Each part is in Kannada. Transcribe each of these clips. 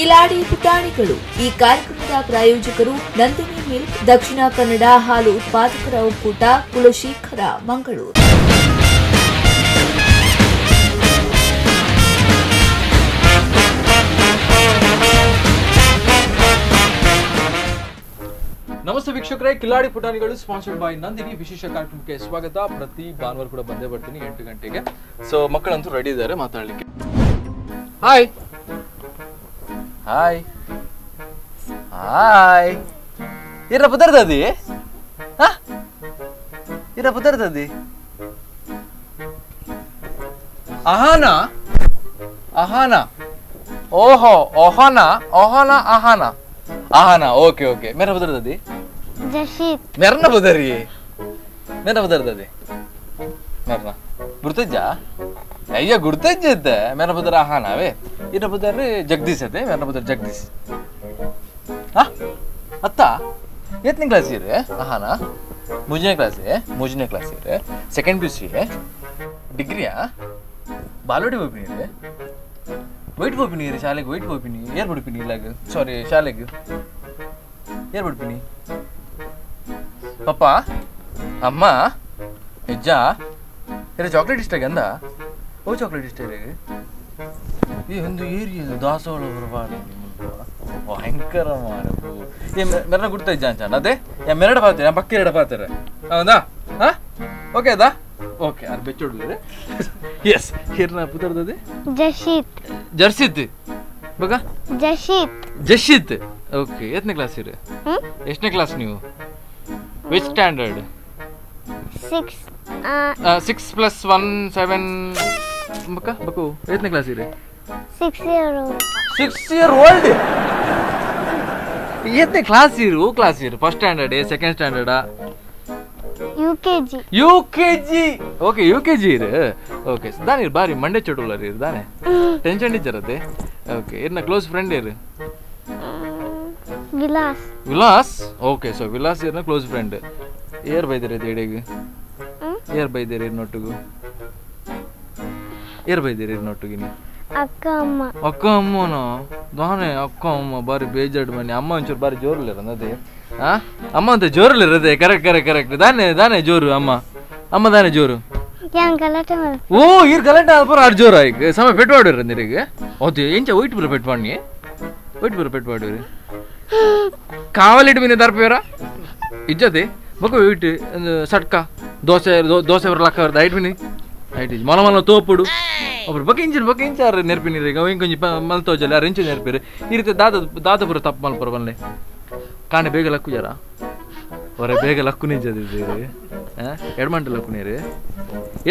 ಕಿಲಾಡಿ ಪುಟಾಣಿಗಳು. ಈ ಕಾರ್ಯಕ್ರಮದ ಪ್ರಾಯೋಜಕರು ನಂದಿನಿ ಮಿಲ್ಕ್, ದಕ್ಷಿಣ ಕನ್ನಡ ಹಾಲು ಉತ್ಪಾದಕರ ಒಕ್ಕೂಟ, ಕುಲಶೇಖರ, ಮಂಗಳೂರು. ನಮಸ್ತೆ ವೀಕ್ಷಕರೇ, ಕಿಲಾಡಿ ಪುಟಾಣಿಗಳು ಸ್ಪಾನ್ಸರ್ಡ್ ಬೈ ನಂದಿನಿ ವಿಶೇಷ ಕಾರ್ಯಕ್ರಮಕ್ಕೆ ಸ್ವಾಗತ. ಪ್ರತಿ ಭಾನುವಾರ ಕೂಡ ಬಂದೇ ಬರ್ತೀನಿ 8 ಗಂಟೆಗೆ. ಸೊ ಮಕ್ಕಳಂತೂ ರೆಡಿ ಇದ್ದಾರೆ ಮಾತಾಡಲಿಕ್ಕೆ. ಹಾಯ್ ಹಾಯ್ ಹಾಯ್ ಇರ ಪುದರ್ದದಿ ಇರ ಪುದರ್ದದಿ ಅಹಾನ ಅಹಾನ ಓಹೋ ಓಹಾನ ಓಹಾನ ಅಹಾನ आहाना ओके ओके मेरा बदर दादी जशीत मेरा ना बदर ये मेरा बदर दादी मेरा ना गुर्तज्जा अయ్యా गुर्तज्जा मेरा बदर आहाना वे इरा बदर जगदीश है मेरा बदर जगदीश हाँ अत्ता कितनी क्लास है आहाना मुझे क्लास है सेकंड पीसी है डिग्री है बालोडी ओपनी है ವೈಟ್ ಹೋಗ್ಬಿನಿ ರೀ ಶಾಲೆಗೆ ವೈಟ್ ಹೋಗ್ಬಿನಿ ಏರ್ ಬಿಡ್ಬಿನಿ ಇಲ್ಲಾಗ ಸಾರಿ ಶಾಲೆಗೆ ಏರ್ ಬಿಡ್ಬಿನಿ ಪಪ್ಪ ಅಮ್ಮ ಅಜ್ಜ ಇರ ಚಾಕ್ಲೇಟ್ ಇಷ್ಟ ಅಂದ ಓ ಚಾಕ್ಲೇಟ್ ಇಷ್ಟ ರೀ ಈ ಒಂದು ಏರಿಯಾ ದಾಸವಾಳ ಬರಬಾರ್ದು ಭಯಂಕರ ಮಾಡು ಏ ಮೆರನ ಗುಡ್ತಾ ಇಜ್ಜ ಅಂಚ ಅದೇ ಯಾ ಮೆರಡ ಪಾತಾರೆ ಬಕ್ಕಿ ಎರಡ ಪಾತಾರೆ ಹೌದಾ ಹಾ ಓಕೆ ಅದಾ ಓಕೆ ಅದು ಬೆಚ್ಚೋಡ್ಲಿ यस हिरना पुत्र दादी जर्सित बघा जशीत ओके एतने क्लास इरे एस्टने क्लास ನೀವು which standard 6 plus 1 7 बका बको एतने क्लास इरे 6 year old एतने क्लास इरे फर्स्ट स्टैंडर्ड है second standard UKG okay UKG रे ओके दानी बारी मंडे चटुला रे दाने टेंशन इज्जरते ओके इरना क्लोज फ्रेंड इरे विलास ओके सो विलास इरना क्लोज फ्रेंड ಏರ್ ಬೈದರೆ ದೇಡೆಗೆ ಏರ್ ಬೈದರೆ ನೋಟುಗು ಏರ್ ಬೈದರೆ ನೋಟುಗಿ ನೀ ಅಕ್ಕ ಅಮ್ಮನ ದಾನೆ ಅಕ್ಕ ಅಮ್ಮ ಬಾರಿ ಬೇಜಾಡ್ ಮನೆ ಅಮ್ಮ ಒಂಚೂರು ಬಾರಿ ಜೋರ್ಲಿರದೆ ಅಮ್ಮ ಅಂತ ಜೋರಲ್ಲಿರದೆ ಕರೆಕ್ಟ್ ದಾನೆ ಜೋರು ಅಮ್ಮ ದಾನೆ ಜೋರು ಓ ಇರ್ ಗಲಾಟೆ ಆಪರ ಆರ್ ಜೋರ ಈಗ ಸಮ ಪೆಟ್ವಾಡಿರ ನಿರಿಗೆ ಓದಿ ಎಂಚ ವೈಟ್ ಬರ ಪೆಟ್ವಾಡಿ ಕಾವಲಿಟ್ಟು ಬಿನೆ ದರ್ಪೇರ ಇಜ್ಜತೆ ಬಕ ವೈಟ್ ಸಟ್ಕ ದೋಸೆ ಬರಲಕ್ಕ ಐಟ್ ಬಿನಿ ಐಟ್ ಮಲ ತೋಪುಡು ಒಬ್ರು ಬಕ ಇಂಚಾರ ನೆರ್ಪಿನಿರಿ ಈಗ ಇಂಕೊಂಚ ಮಲ್ತೋಜಲ್ಲ ಅರೆಂಚ ನೆರ್ಪಿರಿ ಈ ರೀತಿ ದಾದಪುರ ತಪ್ಪು ಮಲ್ಪರ ಬನ್ನೆ ಕಾಣೆ ಬೇಗ ಲಕ್ಕು ಜರ ಹೊರೆ ಬೇಗ ಲಕ್ಕು ನಿಂತಿದ್ದೀರಿ ಎಡ್ಮಂಟೆ ಲಕ್ಕು ನೀರು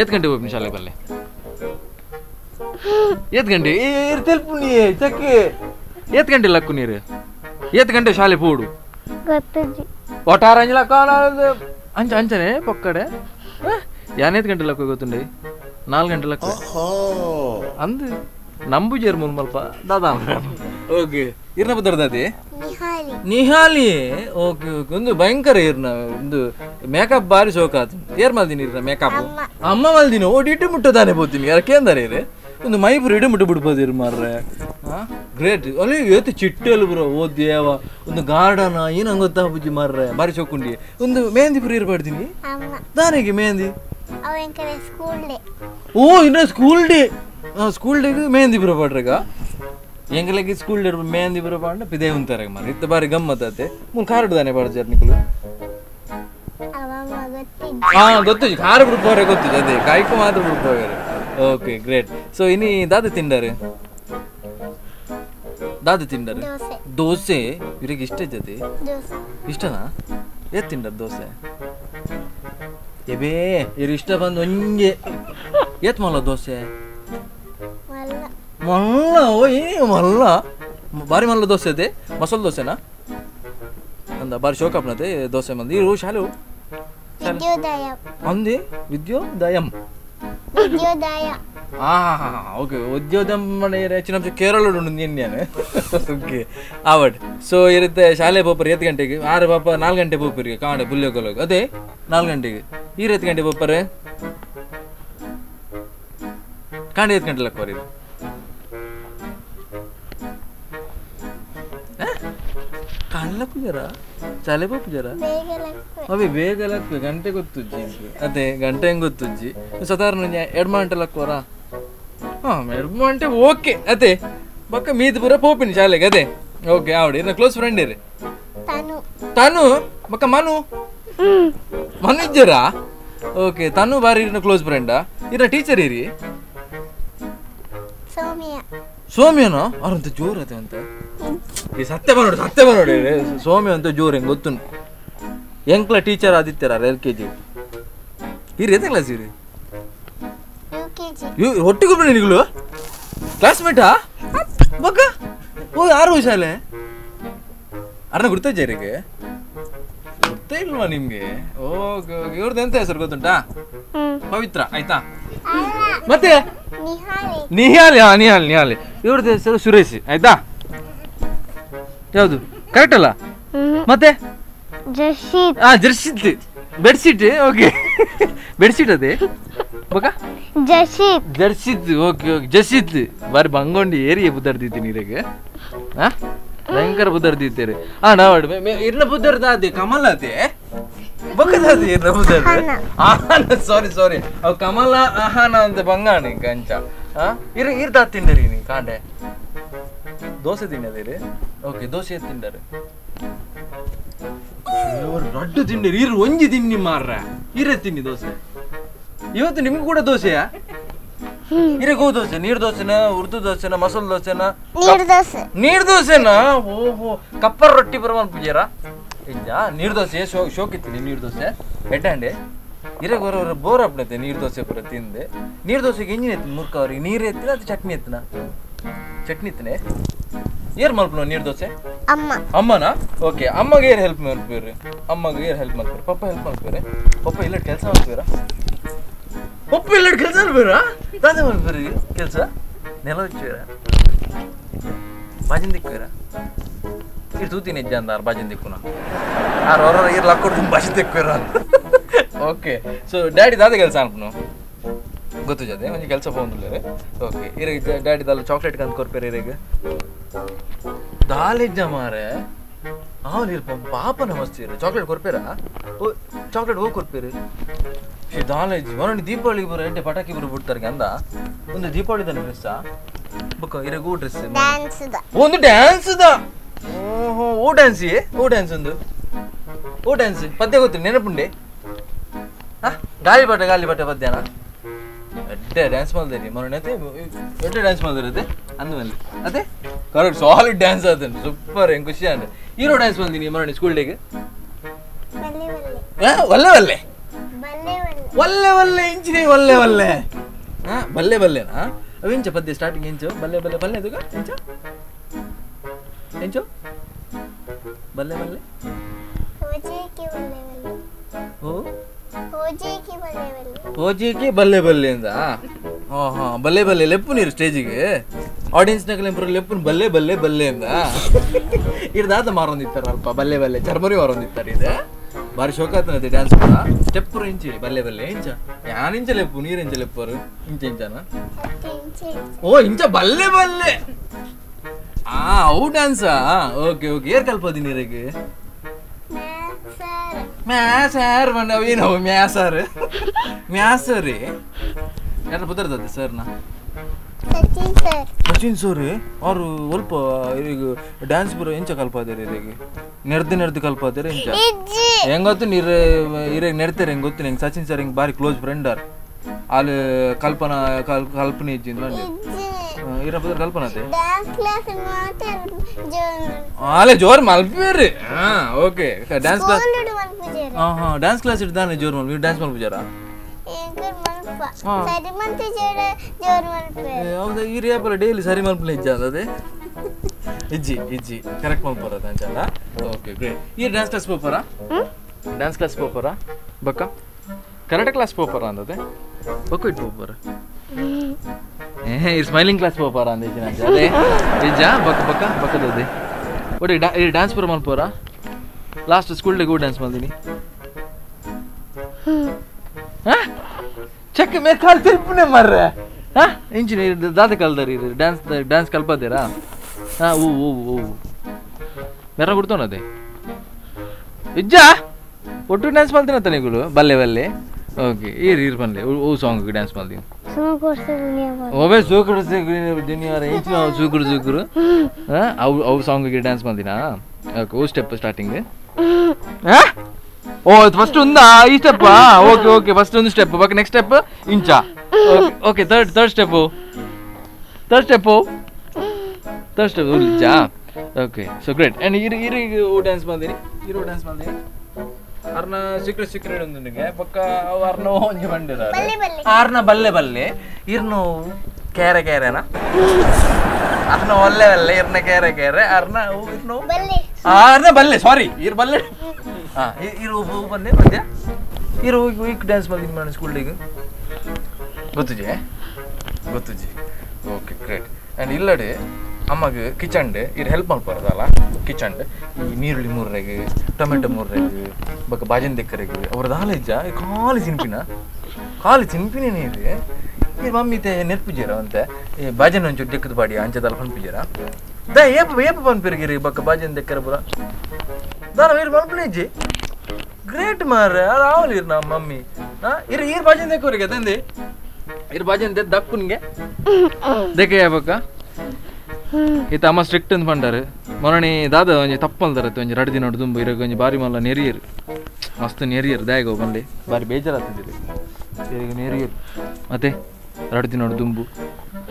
ಏತ್ ಗಂಟೆ ಹೋಗ್ನಿ ಶಾಲೆಗೆ ಬಲ್ಲೆ ಏತ್ ಗಂಟೆ ತೆಲ್ಪು ನೀ ಚಕ್ಕೆ ಏತ್ ಗಂಟೆ ಲಕ್ಕು ನೀರು ಏತ್ ಗಂಟೆ ಶಾಲೆ ಪೋಡು ಒಟ್ಟಾರ ಅಂಜಲಕ್ಕ ಅಂಚನೆ ಪಕ್ಕಡೆ ಯಾನೇತ್ ಗಂಟೆ ಲಕ್ಕು ಗೊತ್ತುಂಡೆ 4 ಗಂಟೆ ಲಕ್ಕು ಅಂದು ನಂಬು ಜೇರ್ಮೂಲ್ ಮಲ್ಪ ದಾದಾ ಓಕೆ ಇರ್ನ ಬದರ್ದಾದಿ ನಿಹಾಲಿ ಓಕೆ ಓಕೆ ಒಂದು ಭಯಂಕರ ಇರ್ನ ಒಂದು ಮೇಕಪ್ ಬಾರಿ ಶೋಕಾತು ಏರ್ ಮಲ್ದಿನಿ ಇರ್ನ ಮೇಕಪ್ ಅಮ್ಮ ಮಲ್ದಿನಿ ಓಡಿಟ್ಟು ಮುಟ್ಟದಾನೆ ಬೋತೀನಿ ಯಾಕೆಂದರೆ ಇರೆ ಒಂದು ಮೈಪುರ ಇಡು ಮುಟ್ಟು ಬಿಡ್ಬೋದು ಮಾರ್ರೆ ಗ್ರೇಟ್ ಅಲ್ಲಿ ಏತು ಚಿಟ್ಟೆಲು ಬ್ರೋ ಓ ದೇವ ಒಂದು ಗಾರ್ಡನ್ ಏನು ಗೊತ್ತಾ ಬುಜ್ಜಿ ಮಾರ್ರೆ ಬಾರಿ ಶೋಕುಂಡಿ ಒಂದು ಮೆಹಂದಿಪುರ ಇರ್ಬಾರ್ದಿನಿ ದಾನೆಗೆ ಮೆಹಂದಿ ಓ ಇನ್ನ ಸ್ಕೂಲ್ ಡೇಗೆ ಮೆಹಂದಿಪುರ ಪಾಡ್ರಗ ಎಂಗಲಗಿ ಸ್ಕೂಲ್ ಡೇ ಮೆಹಂದಿಪುರ ಪಾಂಡ ಪಿದೆ ಉಂತಾರೆ ಮಾರ ಇತ್ತ ಬಾರಿ ಗಮ್ಮತ್ತೆ ಮುನ್ ಕಾರಡು ದಾನೆ ಬಾಡ್ಜಾರ್ ನಿಕಲು ಗೊತ್ತಿಜ್ ಖಾರ ಬಿಡ್ಪವ್ರೆ ಗೊತ್ತಿಜ್ ಅದೇ ಕಾಯ್ಕು ಮಾತ್ರ ಬಿಡ್ಪವ್ರೆ ಓಕೆ ಗ್ರೇಟ್ ಸೊ ಇನಿ ದಾದ ತಿಂಡಾರೆ ದೋಸೆ ಇವ್ರಿಗೆ ಇಷ್ಟ ಜೊತೆ ಇಷ್ಟನಾ ಏತ್ ತಿಂಡಾರ ದೋಸೆ ಎಬೇ ಇವ್ರು ಇಷ್ಟ ಬಂದು ಒಂಗೆ ಏತ್ ಮಲ್ಲ ದೋಸೆ ಮಲ್ಲ ಓ ಏನು ಮಲ್ಲ ಬಾರಿ ಮಲ್ಲ ದೋಸೆ ಅದೇ ಮಸಾಲೆ ದೋಸೆನಾ ಅಂದ ಬಾರಿ ಶೋಕಪ್ನತೆ ದೋಸೆ ಮಂದಿ ಇರು ಶಾಲು ಅಂದಿ ವಿದ್ಯೋದಯಂ ಓಕೆ ಉದ್ಯೋದಂ ಚಿನ್ನ ಕೇರಳ ಓಕೆ ಆವಡ್ ಸೊ ಇರುತ್ತೆ ಶಾಲೆ ಪೋಪರ್ 7 ಗಂಟೆಗೆ 6 ಪಾಪ 4 ಗಂಟೆ ಪೋಪರಿಗೆ ಕಾಂಡೆ ಬುಲ್ಯೋಗೊಲೋಗ ಅದೇ 4 ಗಂಟೆಗೆ ಈ 7 ಗಂಟೆ ಪೋಪರೆ ಕಾಂಡೆ 7 ಗಂಟೆ ಲಕ್ಕೋರಿ ಚಲ್ಲ ಪೂಜಾರ ಚಾಲೆಪ ಪೂಜಾರ ಅವೇ ಬೇಗ ಲಕ್ವೆ ಗಂಟೆ ಗೊತ್ತುಜ್ಜಿ ಅದೇ ಗಂಟೆ ಹೆಂಗೆ ಗೊತ್ತುಜ್ಜಿ ಸಾಧಾರಣ ಎರಡು ಗಂಟೆ ಲಕ್ವರ ಹಾಂ 2 ಗಂಟೆ ಓಕೆ ಅದೇ ಬಕ್ಕ ಮೀದ್ ಪೂರ ಪೋಪಿನಿ ಶಾಲೆಗೆ ಅದೇ ಓಕೆ ಆವಡಿ ಇನ್ನ ಕ್ಲೋಸ್ ಫ್ರೆಂಡ್ ಇರಿ ತಾನು ಬಕ್ಕ ಮನು ಇದ್ದೀರಾ ಓಕೆ ತಾನು ಬಾರಿ ಇನ್ನ ಕ್ಲೋಸ್ ಫ್ರೆಂಡಾ ಇನ್ನ ಟೀಚರ್ ಇರಿ ಸೌಮ್ಯನೋ ಅವ್ರಂತ ಜೋರ್ ಅದೇ ಅಂತ ಈ ಸತ್ಯ ಬರೋಡಿ ಸೌಮ್ಯ ಅಂತ ಜೋರ್ ಹೆಂಗ್ ಗೊತ್ತು ಎಂಕ್ಲ ಟೀಚರ್ ಆದಿತ್ಯರ LKG ಇರಿ ಎತ್ತ ಕ್ಲಾಸ್ ಇರಿ ಒಟ್ಟಿಗೆ ಬನ್ನಿ ನಿಗಳು ಕ್ಲಾಸ್ಮೇಟಾ ಬಕ್ಕ ಓ ಯಾರು ಶಾಲೆ ಅರ್ನ ಗುರ್ತಜ್ಜರಿಗೆ ಗೊತ್ತೇ ಇಲ್ವಾ ನಿಮ್ಗೆ ಓಕೆ ಓಕೆ ಇವ್ರದ್ದು ಎಂತ ಹೆಸರು ಗೊತ್ತುಂಟಾ ಪವಿತ್ರ ಆಯ್ತಾ ಮತ್ತೆ ನಿಹಾಲಿ ಇವ್ರದ್ದು ಹೆಸರು ಸುರೇಶ್ ಆಯ್ತಾ ಯಾವುದು ಕರೆಕ್ಟ್ ಅಲ್ಲ ಮತ್ತೆ ಜರ್ಸಿತ್ ಬೆಡ್ಶೀಟ್ ಓಕೆ ಬೆಡ್ಶೀಟ್ ಅದೇ ಬಕ ಜರ್ಸಿತ್ ಓಕೆ ಓಕೆ ಜರ್ಸಿತ್ ಬಾರಿ ಬಂಗೊಂಡಿ ಏರಿಯ ಬುದ್ಧಾರ್ದಿದ್ದೀನಿ ಇರಗೆ ಭಯಂಕರ ಬುದ್ಧಾರ್ದಿದ್ದೀರಿ ನಾವಡ್ ಇರ್ನ ಬುದ್ಧಾರ್ದ ಕಮಲ ಅದೇ ಬಕ್ಕದಾದ ಇರ್ನ ಬುದ್ಧಾರ್ದ ಆಹಾನ ಸಾರಿ ಅವ್ ಕಮಲ ಆಹಾನ ಅಂತ ಬಂಗಾಣಿ ಕಂಚ ಇರ್ದ ತಿಂಡರಿ ನೀ ಕಾಂಡೆ ದೋಸೆ ತಿನ್ನದಿರಿ ಓಕೆ ದೋಸೆ ತಿಂಡರು ರಡ್ಡು ತಿಂಡಿರಿ ಇರು ಒಂಜಿ ತಿನ್ನಿ ಮಾರ್ರ ಇರೇ ತಿನ್ನಿ ದೋಸೆ ಇವತ್ತು ನಿಮ್ಗೆ ಕೂಡ ದೋಸೆಯಾ ಇರೇ ಗೋ ದೋಸೆ ನೀರ್ ದೋಸೆನಾ ಉರ್ದು ದೋಸೆನಾ ಮಸಾಲ ದೋಸೆನಾ ನೀರ್ ದೋಸೆನಾ ಓಹೋ ಕಪ್ಪರ್ ರೊಟ್ಟಿ ಬರವನ್ ಪೂಜಾರ ಇಜ್ಜ ನೀರ್ ದೋಸೆ ಶೋಕಿತ್ತೀನಿ ನೀರ್ ದೋಸೆ ಎಡ್ಡಂಡೆ ಇರೇ ಬರೋರು ಬೋರ್ ಅಪ್ನೈತೆ ನೀರ್ ದೋಸೆ ಪೂರ ತಿಂದೆ ನೀರ್ ದೋಸೆಗೆ ಎಂಜಿನ ಎತ್ತಿನ ಮುರ್ಕ ಅವ್ರಿಗೆ ನೀರು ಎತ್ತಿನ ಅದು ಚಟ್ನಿ ಎತ್ತಿನ ಚಟ್ನಿ ಇತ್ತನೆ ಏರ್ ಮಲ್ಪನ ನೀರ್ ದೋಸೆ ಅಮ್ಮನಾ ಓಕೆ ಅಮ್ಮಗೆ ಏರ್ ಹೆಲ್ಪ್ ಮಾಡ್ಬೇರಿ ಅಮ್ಮಗೆ ಏರ್ ಹೆಲ್ಪ್ ಮಾಡ್ಬೇರಿ ಪಪ್ಪ ಹೆಲ್ಪ್ ಮಾಡ್ಬೇರಿ ಪಪ್ಪ ಇಲ್ಲ ಕೆಲಸ ಮಾಡ್ಬೇರ ಪಪ್ಪ ಇಲ್ಲ ಕೆಲಸ ಮಾಡ್ಬೇರ ದಾದೆ ಮಾಡ್ಬೇರಿ ಕೆಲಸ ನೆಲ ಹಚ್ಚಬೇರ ಬಾಜಿನ ದಿಕ್ಕಬೇರ ಇರ್ ತೂತೀನಿ ಹೆಜ್ಜೆ ಅಂದಾರ ಬಾಜಿನ ದಿಕ್ಕುನ ಹೊರ ಇರ್ ಲಕ್ಕೊಡ್ತೀನಿ ಬಾಜಿನ ದಿಕ್ಕಬೇರ ಓಕೆ ಸೊ ಡ್ಯಾಡಿ ದಾದೆ ಕೆಲಸ ಅನ್ಪನು ಗೊತ್ತು ಜೊತೆ ಒಂಜಿ ಕೆಲಸ ಪೋಂದುಲ್ಲೇರೆ ಓಕೆ ಇರಗೆ ಡ್ಯಾಡಿ ದಾಲ ಚಾಕ್ಲೇಟ್ ಕಂದು ಕೊರ್ಪೇರೆ ಇರಗೆ ದಾಲಿಜ್ಜ ಮಾರೆ ಅವನು ಇರ್ಪ ಪಾಪನ ಮಸ್ತಿರು ಚಾಕ್ಲೇಟ್ ಕೊರ್ಪೇರ ಓ ಚಾಕ್ಲೇಟ್ ಹೋಗಿ ಕೊರ್ಪೇರಿ ದಾಲೇಜ್ ಮರೊಂದು ದೀಪಾವಳಿಗೆ ಬರೋ ಎಂಟೆ ಪಟಾಕಿ ಬರೋ ಬಿಡ್ತಾರೆ ಅಂದ ಒಂದು ದೀಪಾವಳಿ ತಾನೆ ಡ್ರೆಸ್ ಬುಕ್ಕ ಇರಗೆ ಡ್ರೆಸ್ ಒಂದು ಡ್ಯಾನ್ಸ್ದ ಓಹೋ ಓ ಡ್ಯಾನ್ಸ್ ಒಂದು ಓ ಡ್ಯಾನ್ಸ್ ಪದ್ಯ ಗೊತ್ತಿಲ್ಲ ನೆನಪುಂಡೆ ಗಾಳಿ ಬಟ್ಟೆ ಪದ್ಯನ ಎಡ್ಡೆ ಡ್ಯಾನ್ಸ್ ಮಾಡ್ದೇರಿ ಮರೊಂಡೆ ಎಡ್ಡೆ ಡ್ಯಾನ್ಸ್ ಮಾಡ್ದಿರತ್ತೆ ಅಂದ್ಮೇಲೆ ಅದೇ ಕರೆಕ್ಟ್ ಸಾಲಿಡ್ ಡ್ಯಾನ್ಸ್ ಆತೇನೆ ಸೂಪರ್ ಹೆಂಗ್ ಖುಷಿ ಅಂದ್ರೆ ಹೀರೋ ಡ್ಯಾನ್ಸ್ ಬಂದಿನಿ ಮರೊಂಡೆ ಸ್ಕೂಲ್ ಡೇಗೆ ಒಲ್ಲೆ ಇಂಚಿನಿ ಒಲ್ಲೆ ಬಲ್ಲೆನಾ ಅವು ಇಂಚ ಪದ್ಯ ಸ್ಟಾರ್ಟಿಂಗ್ ಇಂಚು ಬಲ್ಲೆ ಎದುಗ ಇಂಚು ಬಲ್ಲೆ ಓಜಿಗೆ ಬಲ್ಲೆ ಅಂದ ಹಾ ಬಲ್ಲೆ ಲೆಪ್ಪು ನೀರು ಸ್ಟೇಜಿಗೆ ಆಡಿಯನ್ಸ್ ನಾಗ ಲೆಪ್ಪು ಬಲ್ಲೆ ಅಂದ ಇರ್ದಾದ ಮಾರೊಂದಿತ್ತಾರ ಅಲ್ಪ ಬಲ್ಲೆ ಚರ್ಮರಿ ಮಾರೊಂದಿತ್ತಾರೆ ಇದೆ ಬಾರಿ ಶೋಕಾತನತೆ ಡ್ಯಾನ್ಸ್ ಕೂಡ ಸ್ಟೆಪ್ ಇಂಚಿ ಬಲ್ಲೆ ಇಂಚ ಯಾನ್ ಇಂಚ ಲೆಪ್ಪು ನೀರು ಇಂಚ ಲೆಪ್ಪರು ಇಂಚನ ಓ ಇಂಚ ಬಲ್ಲೆ ಅವು ಡ್ಯಾನ್ಸಾ ಓಕೆ ಏರ್ ಕಲ್ಪದಿ ನೀರಿಗೆ ಮ್ಯಾಸಾರ್ ಬಂದವೇನವು ಮ್ಯಾಸರಿ ಯಾರು ಬುದ್ಧರ್ದದೆ ಸರ್ನ ಸಚಿನ್ ಸರ್ ಅವರು ಸ್ವಲ್ಪ ಈಗ ಡ್ಯಾನ್ಸ್ ಪೂರ ಎಂಚ ಕಲ್ಪಾದಾರೆ ಇರಿಗೆ ನೆಡ್ದು ಕಲ್ಪಾದಾರೆ ಎಂಚ ಹೆಂಗ್ ಗೊತ್ತು ಇರಿಗೆ ನೆಡ್ತಾರೆ ಹೆಂಗ್ ಗೊತ್ತು ಹೆಂಗ್ ಸಚಿನ್ ಸರ್ ಹೆಂಗ್ ಬಾರಿ ಕ್ಲೋಸ್ ಫ್ರೆಂಡ್ ಆರ್ ಅಲ್ಲಿ ಕಲ್ಪನೆ ಇಜ್ಜಿಂದ ಇರ ಬುದ್ಧ ಕಲ್ಪನತೆ ಅಲ್ಲೇ ಜೋರ್ ಮಲ್ಪೇರಿ okay dance class dance class ಇಡ್ದಾನೆ ಜೋರ್ ಮಲ್ ನೀವು ಡ್ಯಾನ್ಸ್ ಮಲ್ಪಿಜಾರ ಹೌದಾ ಈ ರೇಪಲ್ಲ ಡೈಲಿ ಸರಿ ಮಲ್ಪಲೆ ಇಜ್ಜ ಅದೇ ಇಜ್ಜಿ ಕರೆಕ್ಟ್ ಮಲ್ಪರ ಅಂಚಲ್ಲ ಓಕೆ ಗ್ರೇಟ್ ಈ ಡ್ಯಾನ್ಸ್ ಕ್ಲಾಸ್ ಪೋಪರ ಬಕ್ಕ ಕರಾಟೆ ಕ್ಲಾಸ್ ಪೋಪರ ಅಂದದೆ ಬಕ್ಕ ಇಟ್ಟು ಪೋಪರ ಈ ಸ್ಮೈಲಿಂಗ್ ಕ್ಲಾಸ್ ಪೋಪರ ಅಂದಿದ್ದೀನಿ ಅದೇ ಇಜ್ಜ ಬಕ್ಕದದೆ ಒಟ್ಟು ಈ ಡ್ಯಾನ್ಸ್ ಪೂರ ಮಲ್ಪೋರ ಲಾಸ್ಟ್ ಸ್ಕೂಲ್ ಡೇಗೆ ಡ್ಯಾನ್ಸ್ ಮಾಡ್ತೀನಿ ಚೆಕ್ ಮೇಲೆ ಕಾಲು ತಿರುಪನೆ ಮಾರ್ರೆ ಇಂಚಿನ ದಾದ ಕಲ್ದಾರಿ ಡ್ಯಾನ್ಸ್ ಕಲ್ಪದ್ದೀರಾ ಓ ಮೆರ ಬಿಡ್ತಾನದೆ ಇಜ್ಜ ಒಟ್ಟು ಡ್ಯಾನ್ಸ್ ಮಾಡ್ತೀನಿ ಅಂತ ನೀಗಳು ಬಲ್ಲೆ ಬಲ್ಲೆ ಓಕೆ ಈರ್ ಬಂದ್ಲೆ ಓ ಸಾಂಗ್ ಡ್ಯಾನ್ಸ್ ಮಾಡ್ತೀನಿ ಓವೇ ಸೂಕರು ದುನಿಯಾರ ಹೆಚ್ಚು ಸೂಕರು ಸೂಕರು ಅವು ಸಾಂಗಿಗೆ ಡ್ಯಾನ್ಸ್ ಮಾಡ್ತೀನಾ ಓಕೆ ಓ ಸ್ಟೆಪ್ ಸ್ಟಾರ್ಟಿಂಗ್ ಓ ಫಸ್ಟ್ ఉందా ఈ స్టెప్ ఓకే ఓకే ఫస్ట్ ఉంది స్టెప్ ఓకే నెక్స్ట్ స్టెప్ ఇంచా ఓకే థర్డ్ స్టెప్ ఇంచా ಓಕೆ ಸೊ ಗ್ರೇಟ್ ಅಂಡ್ ಇರಿಗೆ ಓ ಡ್ಯಾನ್ಸ್ ಬಂದಿನಿ ಡ್ಯಾನ್ಸ್ ಬಂದಿನಿ ಅರ್ನ ಸಿಕ್ರೆ ಒಂದು ನಿನಗೆ ಪಕ್ಕ ಅವು ಅರ್ನ ಒಂಜಿ ಬಂದಿರ ಆರ್ನ ಬಲ್ಲೆ ಇರ್ನು ಕೇರೆನಾ ಅರ್ನ ಒಲ್ಲೆ ಇರ್ನ ಕೇರೆ ಅರ್ನ ಇರ್ನು ಆರ್ನ ಬಲ್ಲೆ ಸಾರಿ ಇರ್ ಬಲ್ಲೆ ಇರು ಬಂದೆ ಮಧ್ಯ ಇರು ವೀಕ್ ಡ್ಯಾನ್ಸ್ ಬಂದಿನಿ ಮಾಡಿ ಸ್ಕೂಲ್ಡಿಗೆ ಗೊತ್ತುಜಿ ಓಕೆ ಗ್ರೇಟ್ ಆ್ಯಂಡ್ ಇಲ್ಲಡೆ ಅಮ್ಮಗೆ ಕಿಚಂಡ್ ಇದು ಹೆಲ್ಪ್ ಮಾಡ್ಬಾರ್ದಲ್ಲ ಕಿಚಂಡ್ ಈ ನೀರುಳ್ಳಿ ಮೂರ್ರೆಗೆ ಟೊಮೆಟೊ ಮೂರ್ರೆಗೆ ಬಕ್ಕ ಬಾಜನ್ ದೆಕ್ಕರೆಗೆ ಅವ್ರದ್ದು ಹಾಲಿಜ್ಜ ಕಾಲಿ ತಿನ್ಪಿನೇ ನೀರು ಈ ಮಮ್ಮಿ ನೆನಪಿಜೀರ ಅಂತೆ ಈ ಬಾಜನ್ ಒಂಚೂರು ದೆಕ್ಕದ ಬಾಡಿ ಅಂಚದಲ್ಲ ಪನ್ಪಿಜೀರ ಏಪ ಪನ್ಪಿರ್ಗಿರಿ ಬಕ್ಕ ಬಾಜನ್ ದೆಕ್ಕರ ಬುರ ದಾನ ವೀರು ಪನ್ಪಿನೇಜ್ಜಿ ಗ್ರೇಟ್ ಮಾರ್ರೆ ಅದು ಆವಲಿ ಇರ್ ನಮ್ಮ ಮಮ್ಮಿ ಈರ್ ಬಾಜನ್ ದೆಕ್ಕವ್ರಿಗೆ ತಂದೆ ಇರ್ ಬಾಜನ್ ದಕ್ಕುನ್ಗೆ ದೆಕ್ಕೆ ಯಾಬಕ್ಕ ಈತ ಅಮ್ಮ ಸ್ಟ್ರಿಕ್ಟ್ ಅಂತ ಪಂಡಾರು ಮೊರಣಿ ದಾದ ಒಂಜಿ ತಪ್ಪಲ್ದಾರತ್ತೆ ಒಂಜಿ ರಡ್ದಿ ನೋಡು ದುಂಬು ಇರಾಗ ಒಂಜಿ ಬಾರಿ ಮಲ್ಲ ನೆರಿಯರು ಮಸ್ತ್ ನೆರಿಯರು ದಾಯಗೋ ಬಂದೆ ಬಾರಿ ಬೇಜಾರಾಗ್ತಿದ್ದೀರಿ ಈಗ ನೆರಿಯರು ಮತ್ತೆ ರಡ್ದಿ ನೋಡು ದುಂಬು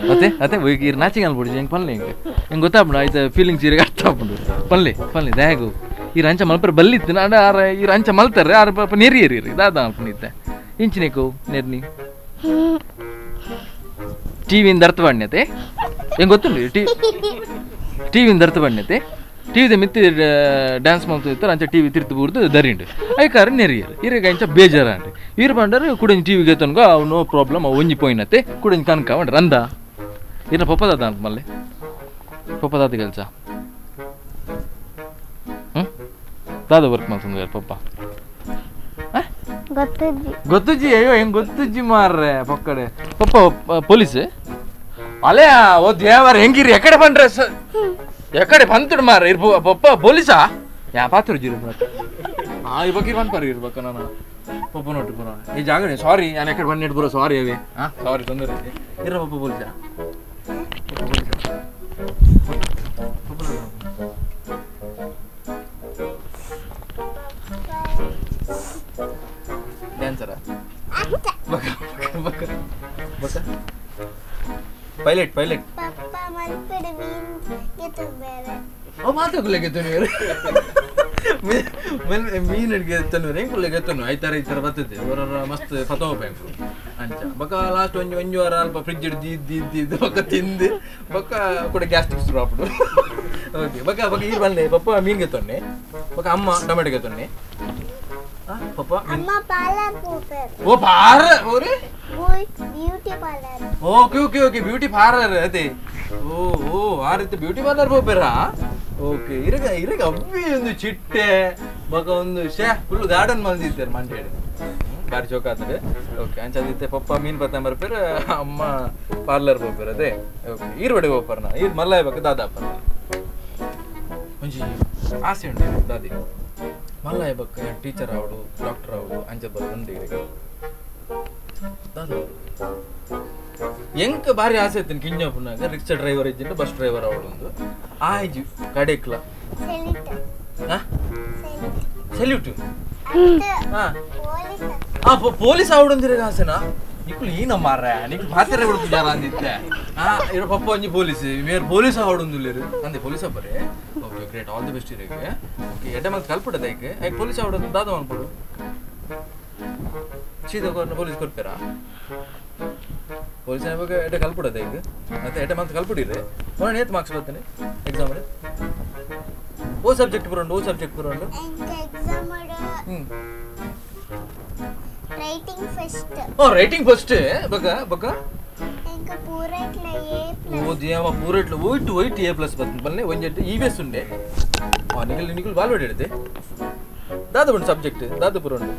ಮತ್ತೆ ಇರ್ ನಾಚಿಂಗ್ ಅನ್ಬಿಡಿ ಹೆಂಗೆ ಪನ್ಲೆ ಹೆಂಗೆ ಗೊತ್ತಾಗ್ಬಿಡು ಆಯ್ತು ಫೀಲಿಂಗ್ಸ್ ಇರಾಗ ಅರ್ಥ ಆಗ್ಬಿಡು ಪನ್ಲೆ ದಾಯಗೋ ಈ ರಂಚ ಮಲ್ಪರ ಬಲ್ಲಿತ್ತು ನಾನು ಈ ರಂಚ ಮಲ್ತಾರೆ ಆರ ಪಾಪ ನೆರಿಯರಿ ದಾದ ಅನ್ಕೊಂಡಿದ್ದೆ ಇಂಚಿನೇಕೋ ನೆರ್ನಿ ಟಿವಿಯಿಂದ ಅರ್ಥ ಬಾಣ್ಯತೆ ಹೆಂಗೆ ಗೊತ್ತುಂಡು ಟಿವಿಯಿಂದ ಅರ್ಥ ಬಾಣ್ಯತೆ ಟಿವಿದ ಮಿತ್ತಿ ಡ್ಯಾನ್ಸ್ ಮಾಡ್ತಿರ್ತಾರೆ ಅಂಚ ಟಿವಿ ತಿರ್ತು ಬೂರ್ದು ದರಿಂಡು ಐಕಾರ ನೆರಿಯರು ಇರಾಗ ಅಂಚ ಬೇಜಾರಂಡು ಇರು ಬಂಡರು ಕುಡಂಜಿ ಟಿವಿಗೆ ತನಕ ಅವು ನೋ ಪ್ರಾಬ್ಲಮ್ ಅವು ಒಂಜಿ ಪೋಯಿನತ್ತೆ ಕುಡಂಜಿ ಕನಕ ಬಂಡ್ರಿ ಅಂದ ಇನ್ನ ಪಪ್ಪದಾದ ಅಂತ ಮಲ್ಲೆ ಪಪ್ಪದಾದ ಕೆಲಸ ದಾದ ವರ್ಕ್ ಮಾಡ್ತಾರೆ ಪಪ್ಪ ಗೊತ್ತುಜ್ಜಿ ಅಯ್ಯೋ ಹೆಂಗ್ ಗೊತ್ತುಜ್ಜಿ ಮಾರ್ರೆ ಪಕ್ಕಡೆ ಪಪ್ಪ ಪೊಲೀಸ್ ಅಲೆ ಓ ದೇವರ ಹೆಂಗಿರಿ ಎಕಡೆ ಬಂಡ್ರೆ ಎಕಡೆ ಬಂತು ಮಾರ ಪಪ್ಪ ಪೊಲೀಸಾ ಯಾ ಪಾತ್ರ ಜೀರು ಈ ಬಗ್ಗೆ ಬಂದ್ಪಾರ ಇರ್ಬೇಕ ನಾನು ಪಪ್ಪ ನೋಟ್ಟು ಬರೋ ಈ ಜಾಗ ಸಾರಿ ನಾನು ಎಕಡೆ ಬಂದು ಇಟ್ಟು ಬರೋ ಸಾರಿ ಅವೇ ಸಾರಿ ತೊಂದರೆ ಇರ ಪಪ್ಪ ಪೊಲೀಸಾ ಡ್ಯಾನ್ಸರ ಪೈಲಟ್ ಮಾತಾಡ್ಲಿಕ್ಕೆ ಮೀನ್ ಗೆತ್ತನು ಹೆಂಗ್ ಗೆತ್ತನು ಐತಾರ ಈ ತರ ಬರ್ತದೆ ಅವರ ಮಸ್ತ್ ಫತೋ ಬ್ಯಾಂಕು ಅಂಚ ಬಕ್ಕ ಲಾಸ್ಟ್ ಒಂಜು ವಾರ ಅಲ್ಪ ಫ್ರಿಜ್ ಇದ್ದು ಬಕ್ಕ ತಿಂದು ಬಕ್ಕ ಕೂಡ ಗ್ಯಾಸ್ಟ್ರಿಕ್ ಶುರು ಆಗ್ಬಿಡು ಓಕೆ ಬಕ್ಕ ಈ ಬಂದೆ ಪಪ್ಪ ಮೀನ್ ಗೆತ್ತೊನ್ನೆ ಬಕ್ಕ ಅಮ್ಮ ಟೊಮೆಟೊ ಗೆತ್ತೊನ್ನೆ ಪಪ್ಪ ಓ ಪಾರ್ಲರ್ ಓರೆ ಓಕೆ ಬ್ಯೂಟಿ ಪಾರ್ಲರ್ ಅದೇ ಓ ಆ ರೀತಿ ಬ್ಯೂಟಿ ಪಾರ್ಲರ್ ಹೋಗ್ಬೇರಾ ಓಕೆ ಇರಗ ಅವ್ವಿ ಒಂದು ಚಿಟ್ಟೆ ಬಕ ಒಂದು ಫುಲ್ ಗಾರ್ಡನ್ ಮಂದಿದ್ದಾರೆ ಮಂಡ್ಯ ಬಾರಿ ಚೌಕ ಆಗ್ತದೆ ಓಕೆ ಅಂಚದಿತ್ತೆ ಪಪ್ಪ ಮೀನ್ ಬತ್ತ ಬರ್ಪೇರ ಅಮ್ಮ ಪಾರ್ಲರ್ ಹೋಗ್ಬೇರ ಅದೇ ಓಕೆ ಈರ್ವಡೆ ಹೋಗ್ಬಾರ ಈರ್ ಮಲ್ಲ ಇವಾಗ ದಾದಾಪ ಒಂಜಿ ಆಸೆ ಉಂಟು ದಾದಿ ಮಲ್ಲ ಇವಾಗ ಟೀಚರ್ ಅವಡು ಡಾಕ್ಟರ್ ಅವಡು ಅಂಚ ಬರ್ ಒಂದು ದಾದ ಎಂಕ ಬಾರಿ ಆಸೆ ಐತೆ ಕಿಂಜಾಪುರ್ನಾಗ ರಿಕ್ಷಾ ಡ್ರೈವರ್ ಇದ್ದಿಟ್ಟು ಬಸ್ ಡ್ರೈವರ್ ಅವಳೊಂದು ಆಯ್ಜು ಕಡೆಕ್ಲ ಸೆಲ್ಯೂಟ್ ಪೊಲೀಸ್ ಅವಡೊಂದಿರ ಆಸೆನಾ ನಿಕ್ಲು ಈನ ಮಾರ್ರೆ ನಿಕ್ಲು ಪಾತ್ರೆ ಬಿಡ್ತಿದ್ದಾರ ಅಂದಿತ್ತೆ ಇರೋ ಪಪ್ಪ ಒಂಜಿ ಪೊಲೀಸ್ ಮೇರ್ ಪೊಲೀಸ್ ಅವಡೊಂದಿಲ್ಲೇರು ಅಂದೆ ಪೊಲೀಸ್ ಬರೇ okay great all the best ಇರಕ್ಕೆ ಓಕೆ ಎಡ್ಡೆ ಮತ್ತೆ ಕಲ್ಪಡದ ಐಕೆ ಪೊಲೀಸ್ ಅವಡೊಂದು ದಾದ ಅನ್ಬಿಡು ಸೀದಾ ಪೊಲೀಸ್ ಕೊಡ್ತೀರಾ ಪೊಲೀಸ್ ಬಗ್ಗೆ ಎಡ್ಡೆ ಕಲ್ಪಡದ ಈಗ ಮತ್ತೆ ಎಡ್ಡೆ ಮತ್ತೆ ಕಲ್ಪಡಿರಿ ನೋಡಿ ಏತ್ ಮಾರ್ಕ್ಸ್ ಬರ್ತಾನೆ ಎಕ್ಸಾಮ್ ಓ ಸಬ್ಜೆಕ್ಟ್ ಬರೋಂಡು ರೈಟಿಂಗ್ ಫಸ್ಟ್ ಬಕ ಓ ದೇವ ಪೂರಟ್ಲ ವೈಟ್ A+ ಬರ್ತದೆ ಬಲ್ಲೆ ಒಂಜೆಟ್ EVS ಉಂಡೆ ನಿಖಿಲ್ ಬಾಲ್ ಹೊಡಿಡಿದೆ ದಾದ ಒಂದು ಸಬ್ಜೆಕ್ಟ್ ದಾದ ಪೂರಂಡು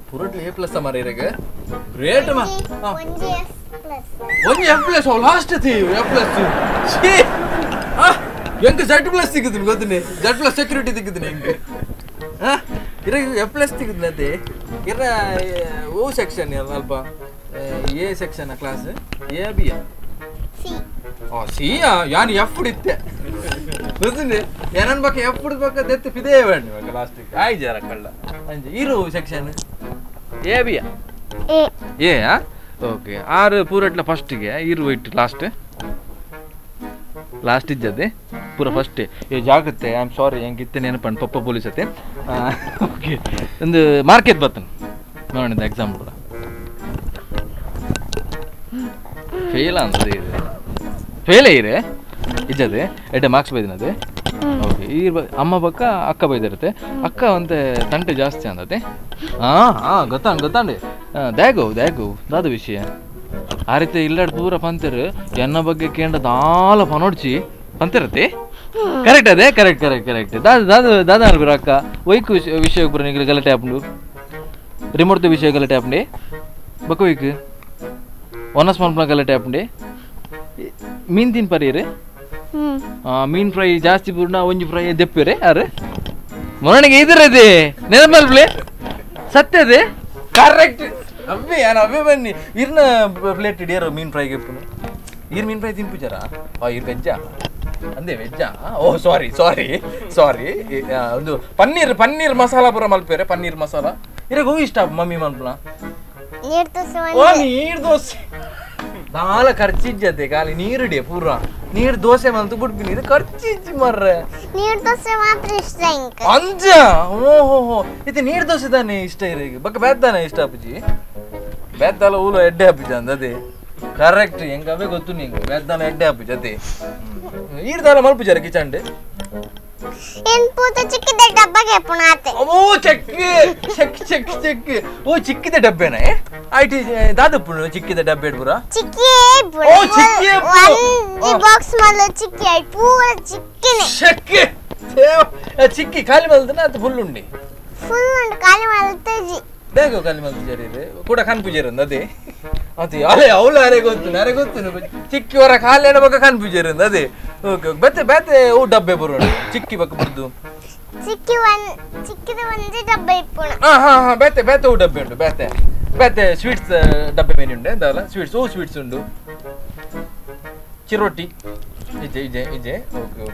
ಪೂರಟ್ಲ A+ ಮಾರ ಇರಗ ಗ್ರೇಟ್ ಮಾ ಒಂಜಿ F+ ಲಾಸ್ಟ್ ಥಿ F+ ಹೆಂಗೆ Z+ ಸಿಗುದಿಲ್ಲ ಗೊತ್ತಿನಿ Z+ ಸೆಕ್ಯೂರಿಟಿ ಸಿಗುದಿಲ್ಲ ಹೆಂಗೆ ಇರ F+ ಸಿಗುದಿಲ್ಲ ಅದೇ ಇರ ಓ ಸೆಕ್ಷನ್ ಅಲ್ಪ A section class A B ಸಿಯಾ ಯಾನು ಎಫ್ ಹಿಡಿತ್ತೆ ಗೊತ್ತಿನಿ ಏನನ್ ಬಗ್ಗೆ ಎಫ್ ಹಿಡ್ಬೇಕಾದ ಎತ್ತು ಫಿದೇ ಬೇಡ ಇವಾಗ ಲಾಸ್ಟಿಗೆ ಆಯ್ ಜರ ಕಳ್ಳ ಅಂಜೆ ಇರು section A B A okay ಆರು ಪೂರಟ್ಲ ಫಸ್ಟಿಗೆ ಇರು ಇಟ್ಟು ಲಾಸ್ಟ್ ಇದ್ದದೆ ಪೂರ ಫಸ್ಟ್ ಏ ಜಾಗ್ರತೆ ಐ ಆಮ್ ಸಾರಿ ಹೆಂಗಿತ್ತೆ ನೆನಪಣ್ಣ ಪಪ್ಪ ಪೊಲೀಸ್ ಅತ್ತೆ ಓಕೆ ಒಂದು ಮಾರ್ಕೆಟ್ ಬರ್ತಾನೆ ನೋಡಿದ ಎಕ್ಸಾಮ್ ಕೂಡ ಫೇಲ್ ಅಂತದೆ ಇದೆ ಫೇಲೇ ಇರೆ ಇಜ್ಜದೆ ಎಡ್ಡೆ ಮಾರ್ಕ್ಸ್ ಬೈದಿನದೆ ಓಕೆ ಈ ಅಮ್ಮ ಪಕ್ಕ ಅಕ್ಕ ಬೈದಿರುತ್ತೆ ಅಕ್ಕ ಒಂತೆ ತಂಟೆ ಜಾಸ್ತಿ ಅಂದತೆ ಗೊತ್ತಾಂಡೆ ದ್ಯಾಗು ದಾದ ವಿಷಯ ಆ ರೀತಿ ಇಲ್ಲಾಡ್ ಪೂರ ಪಂತರು ಎನ್ನ ಬಗ್ಗೆ ಕೇಂದ್ರ ದಾಲ ಪನೋಡ್ಚಿ ಪಂತಿರತ್ತೆ ಕರೆಕ್ಟ್ ಅದೇ ಕರೆಕ್ಟ್ ದಾದ ಅನ್ಬಿರ ಅಕ್ಕ ವೈಕು ವಿಷಯ ಪೂರ ನಿಗ್ರ ಗಲಾಟೆ ಆಪುಂಡು ರಿಮೋಟ್ ವಿಷಯ ಗಲಾಟೆ ಆಪುಂಡೆ ಬಕ್ಕ ವೈಕು ಒನಸ್ ಮನ್ಪನ ಗಲಾಟೆ ಆಪುಂಡೆ ಮೀನ್ ತಿನ್ ಪರೀರಿ ಮೀನ್ ಫ್ರೈ ಜಾಸ್ತಿ ಪೂರ್ಣ ಒಂಜಿ ಫ್ರೈ ದೆಪ್ಪಿರೆ ಯಾರು ಮೊರಣಿಗೆ ಇದರದೆ ನೆನಪಲ್ಪ್ಲೆ ಸತ್ಯದೆ ಕರೆಕ್ಟ್ ಅವೇ ಬನ್ನಿ ಇರ್ನ ಪ್ಲೇಟ್ ಇಡಿಯರು ಮೀನ್ ಫ್ರೈಗೆ ಇರ್ ಮೀನ್ ಫ್ರೈ ತಿನ್ಪುಜಾರ ಇರ್ ವೆಜ್ಜಾ ಅಂದೆ ವೆಜ್ಜಾ ಓ ಸಾರಿ ಒಂದು ಪನ್ನೀರ್ ಮಸಾಲ ಪೂರ ಮಲ್ಪೇರೆ ಪನ್ನೀರ್ ಮಸಾಲ ಇರಗ ಹೂ ಇಷ್ಟ ಮಮ್ಮಿ ಮಲ್ಪನ ನೀರ್ ದೋಸೆ ನಾಲ ಖರ್ಚಿಜ್ಜತೆ ಖಾಲಿ ನೀರಿಡಿ ಪೂರ ನೀರ್ ದೋಸೆ ಮಂತು ಬಿಡ್ಬಿ ನೀರು ಖರ್ಚಿಜ್ಜಿ ಮರ್ರೆ ನೀರ್ ದೋಸೆ ಮಾತ್ರ ಇಷ್ಟ ಅಂಜ ಓಹೋ ಇದು ನೀರ್ ದೋಸೆ ತಾನೆ ಇಷ್ಟ ಇರಿಗೆ ಬಕ್ಕ ಬೇದ್ದಾನೆ ಇಷ್ಟ ಅಪ್ಪಜಿ ಬೇದ್ದಾಲ ಊಲ ಎಡ್ಡೆ ಅಪ್ಪಜಿ ಅಂದದೆ ಕರೆಕ್ಟ್ ಹೆಂಗವೇ ಗೊತ್ತು ನಿಂಗೆ ಬೇದ್ದಾಲ ಎಡ್ಡೆ ಅಪ್ಪಜಿ ಅದೇ ಈರ್ದಾಲ ಮಲ್ಪುಜಾರ ಕಿಚಂಡೆ ಚಿಕ್ಕಿದ ಡಬ್ಬಗೆ ಪುಣಾತೆ ಓ ಚೆಕ್ ಓ ಚಿಕ್ಕಿದ ಡಬ್ಬೆನ ಐಟಿ ದಾದಪ್ಪು ಚಿಕ್ಕಿದ ಡಬ್ಬೆ ಪೂರ ಬಾಕ್ಸ್ ಮಲ್ಲ ಚಿಕ್ಕಿ ಪೂರ ಚಿಕ್ಕಿನೆ ಚಿಕ್ಕಿ ಖಾಲಿ ಮಲ್ದನ ಅದು ಫುಲ್ ಉಂಡಿ ಖಾಲಿ ಮಲ್ತಜಿ ಬೇಗ ಖಾಲಿ ಮಲ್ಪುಜಾರಿ ಕೂಡ ಕನ್ಪುಜಾರ ಅದೇ ಅದೇ ಅವಳು ಅರೆ ಗೊತ್ತು ಚಿಕ್ಕಿ ಹೊರ ಖಾಲಿ ಅನ್ನ ಬಕ್ಕ ಕನ್ಪುಜಾರ ಅದೇ ಓಕೆ ಬೇತೆ ಓ ಡಬ್ಬೆ ಬರೋಣ ಚಿಕ್ಕಿ ಬಕ್ಕ ಬರ್ದು ಚಿಕ್ಕಿದ ಒಂದೇ ಡಬ್ಬೆ ಇಪ್ಪುಣ ಬೇತೆ ಓ ಡಬ್ಬೆ ಉಂಟು ಬೇತೆ ಸ್ವೀಟ್ಸ್ ಡಬ್ಬೆ ಮೇಲೆ ಉಂಟು ಎಂತಲ್ಲ ಸ್ವೀಟ್ಸ್ ಉಂಟು ಚಿರೋಟಿ ಇಜೆ ಓಕೆ